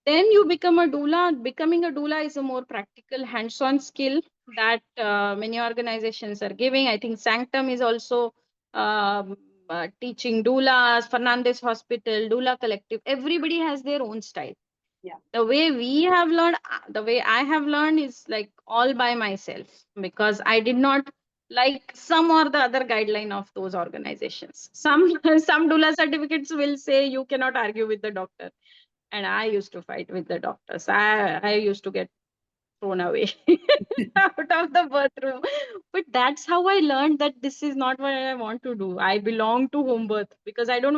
S3: then you become a doula. Becoming a doula is a more practical, hands-on skill that many organizations are giving. I think Sanctum is also teaching doulas, Fernandez Hospital, Doula Collective. Everybody has their own style.
S1: Yeah.
S3: The way we have learned, the way I have learned is like all by myself, because I did not like some or the other guideline of those organizations. Some doula certificates will say you cannot argue with the doctor, and I used to fight with the doctors. I used to get thrown away out of the bathroom. But that's how I learned that this is not what I want to do. I belong to home birth because I don't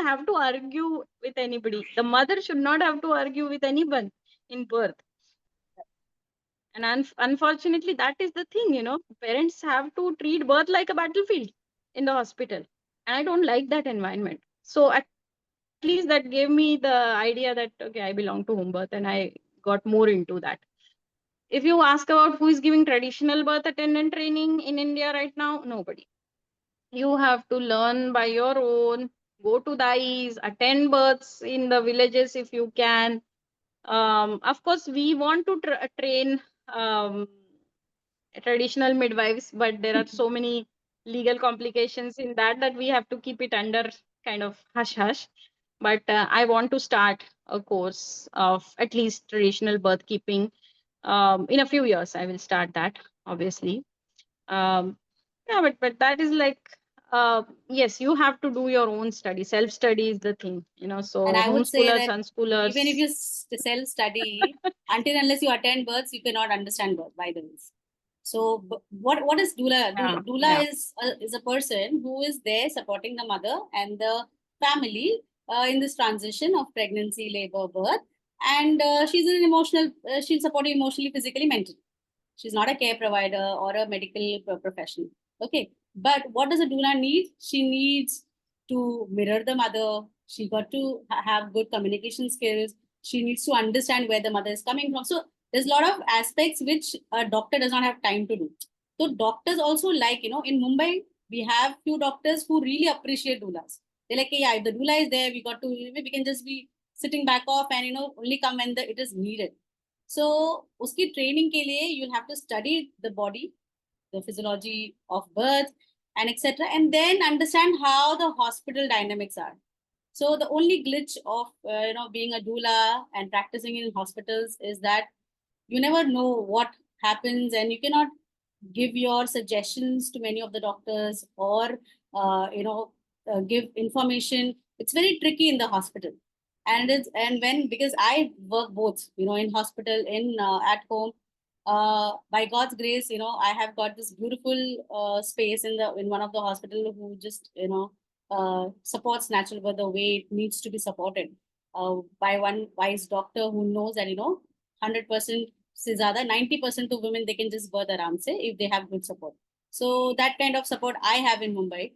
S3: have to argue with anybody. The mother should not have to argue with anyone in birth. And unfortunately, that is the thing, parents have to treat birth like a battlefield in the hospital. And I don't like that environment. So at least that gave me the idea that, okay, I belong to home birth, and I got more into that. If you ask about who is giving traditional birth attendant training in India right now, nobody. You have to learn by your own, go to dais, attend births in the villages if you can. Of course, we want to train traditional midwives, but there are so many legal complications in that we have to keep it under kind of hush hush. But I want to start a course of at least traditional birth keeping. In a few years, I will start that, obviously. Yeah, but that is like, yes, you have to do your own study. Self study is the thing, so
S1: And I would say
S3: homeschoolers,
S1: that
S3: unschoolers.
S1: even if you self-study, until unless you attend births, you cannot understand birth, by the way. So what is doula?
S3: Yeah,
S1: Doula
S3: yeah.
S1: is a person who is there supporting the mother and the family in this transition of pregnancy, labor, birth. And she's an emotional, she'll support you emotionally, physically, mentally. She's not a care provider or a medical professional. Okay. But what does a doula need? She needs to mirror the mother. She got to have good communication skills. She needs to understand where the mother is coming from. So there's a lot of aspects which a doctor does not have time to do. So doctors also like, in Mumbai, we have few doctors who really appreciate doulas. They're like, yeah, if the doula is there, we can just be sitting back off and, only come when it is needed. So, uski training ke liye, you'll have to study the body, the physiology of birth, and etc., and then understand how the hospital dynamics are. So, the only glitch of being a doula and practicing in hospitals is that you never know what happens, and you cannot give your suggestions to many of the doctors or give information. It's very tricky in the hospital, and when, because I work both, in hospital, in at home. By God's grace, I have got this beautiful space in one of the hospital who just supports natural birth the way it needs to be supported by one wise doctor who knows that 100% से ज़्यादा 90% of women they can just birth around say if they have good support. So that kind of support I have in Mumbai.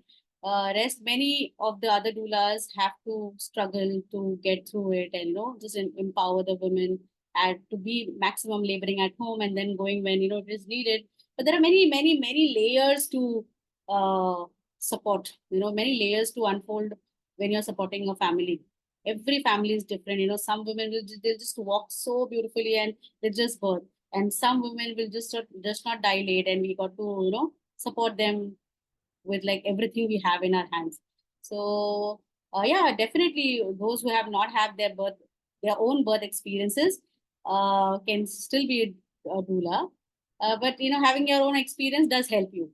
S1: Rest many of the other doulas have to struggle to get through it and just empower the women to be maximum laboring at home and then going when it is needed. But there are many layers to support. Many layers to unfold when you're supporting a family. Every family is different. Some women they'll just walk so beautifully and they just birth, and some women will just not dilate, and we got to support them with like everything we have in our hands. So yeah, definitely those who have not had their own birth experiences can still be a doula. But having your own experience does help you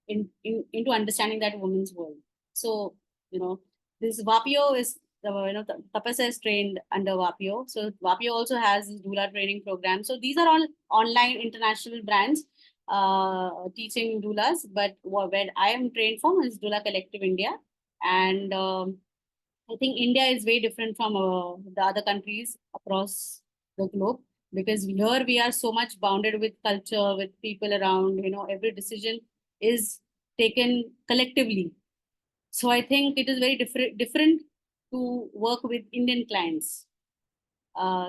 S1: into understanding that woman's world. So this Vapio is the Tapasa is trained under Vapio. So Vapio also has this doula training program. So these are all online international brands teaching doulas, but where I am trained from is Doula Collective India. And I think India is way different from the other countries across the globe, because here we are so much bounded with culture, with people around. Every decision is taken collectively. So I think it is very different to work with Indian clients.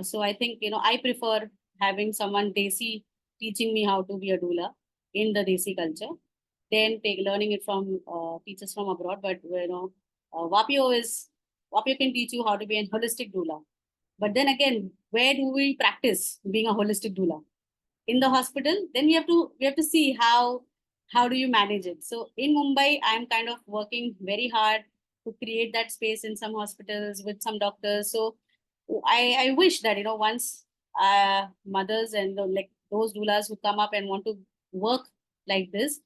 S1: So I think I prefer having someone Desi teaching me how to be a doula in the Desi culture, then learning it from teachers from abroad. But Vapio can teach you how to be a holistic doula. But then again, where do we practice being a holistic doula? In the hospital? Then we have to see how do you manage it. So in Mumbai, I'm kind of working very hard to create that space in some hospitals with some doctors. So I wish that once mothers and like those doulas who come up and want to work like this,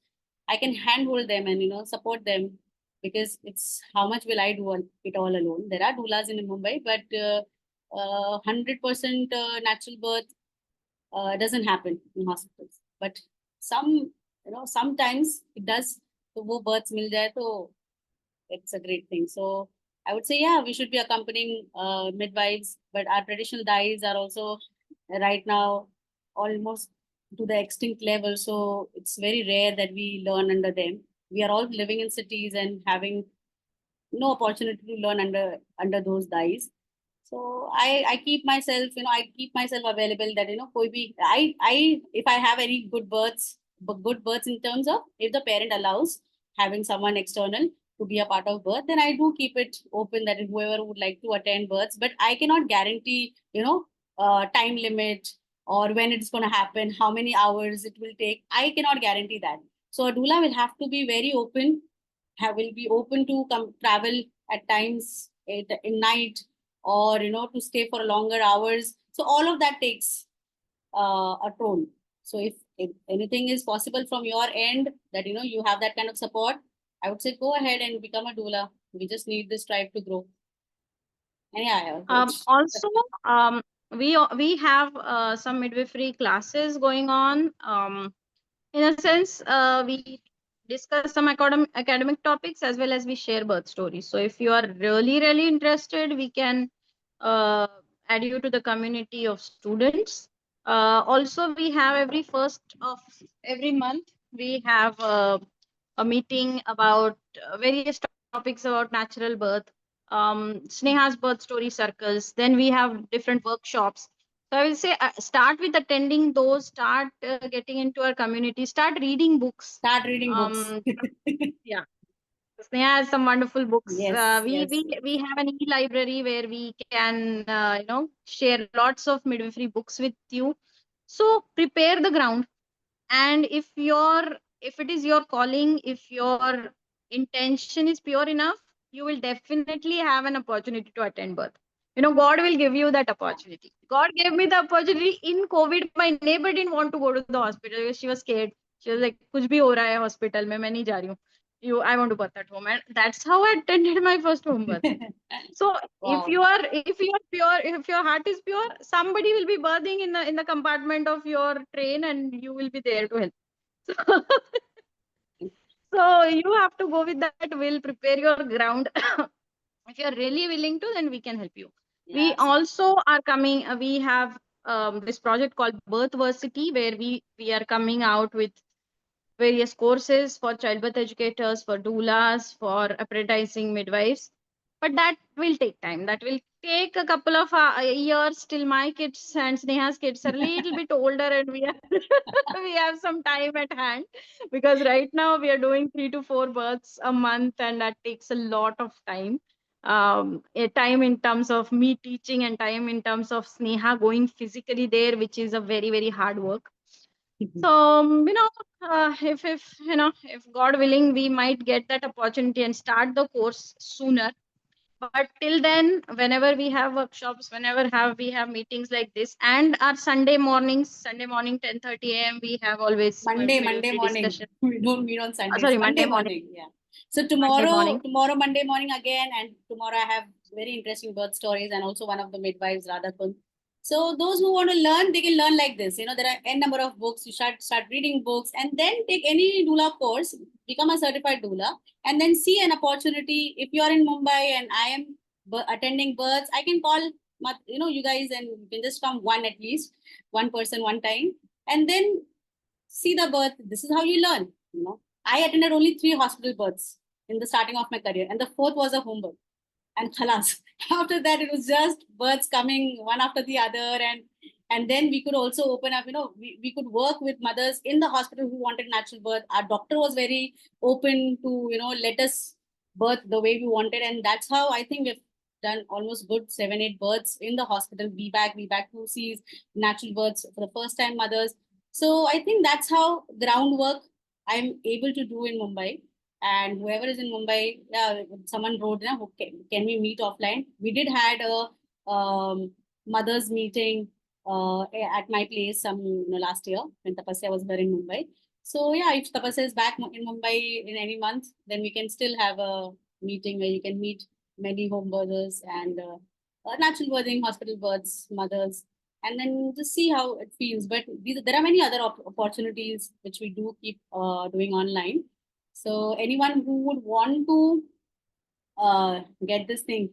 S1: I can handhold them and support them, because it's how much will I do it all alone. There are doulas in Mumbai, but 100% natural birth doesn't happen in hospitals. But sometimes it does. So wo births mil jaye, so it's a great thing. So I would say, yeah, we should be accompanying midwives, but our traditional dyes are also right now almost to the extinct level. So it's very rare that we learn under them. We are all living in cities and having no opportunity to learn under those dyes. So I keep myself, available that, koi bhi, if I have any good births in terms of if the parent allows having someone external to be a part of birth, then I do keep it open that whoever would like to attend births, but I cannot guarantee, time limit or when it's going to happen, how many hours it will take. I cannot guarantee that. So a doula will have to be very open, will be open to come travel at times in night, or to stay for longer hours. So all of that takes a toll. So if anything is possible from your end, that you have that kind of support, I would say go ahead and become a doula. We just need this tribe to grow. And yeah,
S3: Also, um, we have some midwifery classes going on. In a sense, we discuss some academic topics as well as we share birth stories. So if you are really interested, we can uh, add you to the community of students. Also, we have every first of every month, we have a meeting about various topics about natural birth, Sneha's birth story circles. Then we have different workshops. So I will say, start with attending those, start getting into our community, start reading books.
S1: start reading books.
S3: Yeah. Sneha has some wonderful books.
S1: Yes,
S3: We,
S1: yes.
S3: we have an e-library where we can, share lots of midwifery books with you. So prepare the ground. And if it is your calling, if your intention is pure enough, you will definitely have an opportunity to attend birth. God will give you that opportunity. God gave me the opportunity in COVID. My neighbor didn't want to go to the hospital because she was scared. She was like, कुछ भी हो रहा है hospital में, मैं नहीं जा रही हूँ. I want to birth at home, and that's how I attended my first home birth. So
S1: Wow.
S3: if you are pure, if your heart is pure, somebody will be birthing in the compartment of your train, and you will be there to help. So, so you have to go with that will, prepare your ground. If you are really willing to, then we can help you. We
S1: Yeah,
S3: also are coming. We have this project called Birthversity, where we are coming out with various courses for childbirth educators, for doulas, for apprenticing midwives. but that will take time. That will take a couple of years till my kids and Sneha's kids are a little bit older, and we are we have some time at hand, because right now we are doing 3 to 4 births a month, and that takes a lot of time. Time in terms of me teaching, and time in terms of Sneha going physically there, which is a very, very hard work. So, if if God willing, we might get that opportunity and start the course sooner. But till then, whenever we have workshops, whenever have we have meetings like this, and our Sunday mornings, Sunday morning 10:30 a.m. we have always
S1: Monday
S3: midwifery
S1: morning.
S3: discussion.
S1: We don't meet on Sundays.
S3: Sorry,
S1: Monday
S3: Monday morning.
S1: morning. Yeah. So
S3: Monday morning.
S1: tomorrow Monday morning again, and tomorrow I have very interesting birth stories, and also one of the midwives, Radhakund. So those who want to learn, they can learn like this. There are n number of books. You start reading books, and then take any doula course, become a certified doula, and then see an opportunity. If you are in Mumbai and I am attending births, I can call you guys, and you can just come at least one person one time, and then see the birth. This is how you learn. I attended only 3 hospital births in the starting of my career, and the fourth was a home birth. And khalas. After that, it was just births coming one after the other, and then we could also open up. We could work with mothers in the hospital who wanted natural birth. Our doctor was very open to let us birth the way we wanted, and that's how I think we've done almost good 7-8 births in the hospital. VBAC 2Cs, natural births for the first time mothers. So I think that's how groundwork I'm able to do in Mumbai. And whoever is in Mumbai, yeah, someone wrote, can we meet offline? We did had a mothers meeting at my place last year when Tapasya was there in Mumbai. So yeah, if Tapasya is back in Mumbai in any month, then we can still have a meeting where you can meet many home birthers and natural birthing, hospital births, mothers, and then just see how it feels. But there are many other opportunities which we do keep doing online. So anyone who would want to get this thing,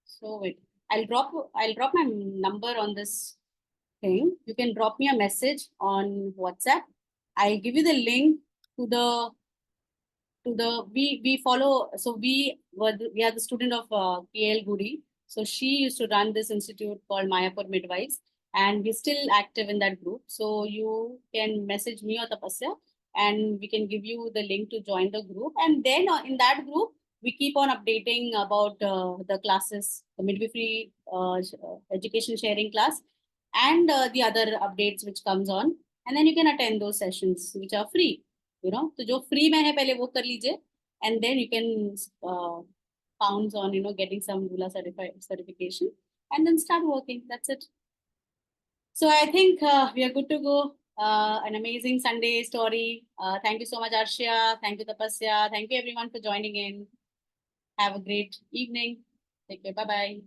S1: so wait, I'll drop my number on this thing. You can drop me a message on WhatsApp. I'll give you the link to the we follow. So we are the student of PL Guri. So she used to run this institute called Mayapur Midwives, and we're still active in that group. So you can message me or Tapasya, and we can give you the link to join the group. And then in that group, we keep on updating about the classes, the midwifery education sharing class, and the other updates which comes on. And then you can attend those sessions which are free. तो जो free में है पहले वो कर लीजिए, and then you can pounce on getting some doula certification, and then start working. That's it. So I think we are good to go. An amazing Sunday story. Thank you so much, Arshiya. Thank you, Tapasya. Thank you everyone for joining in. Have a great evening. Take care. Bye bye.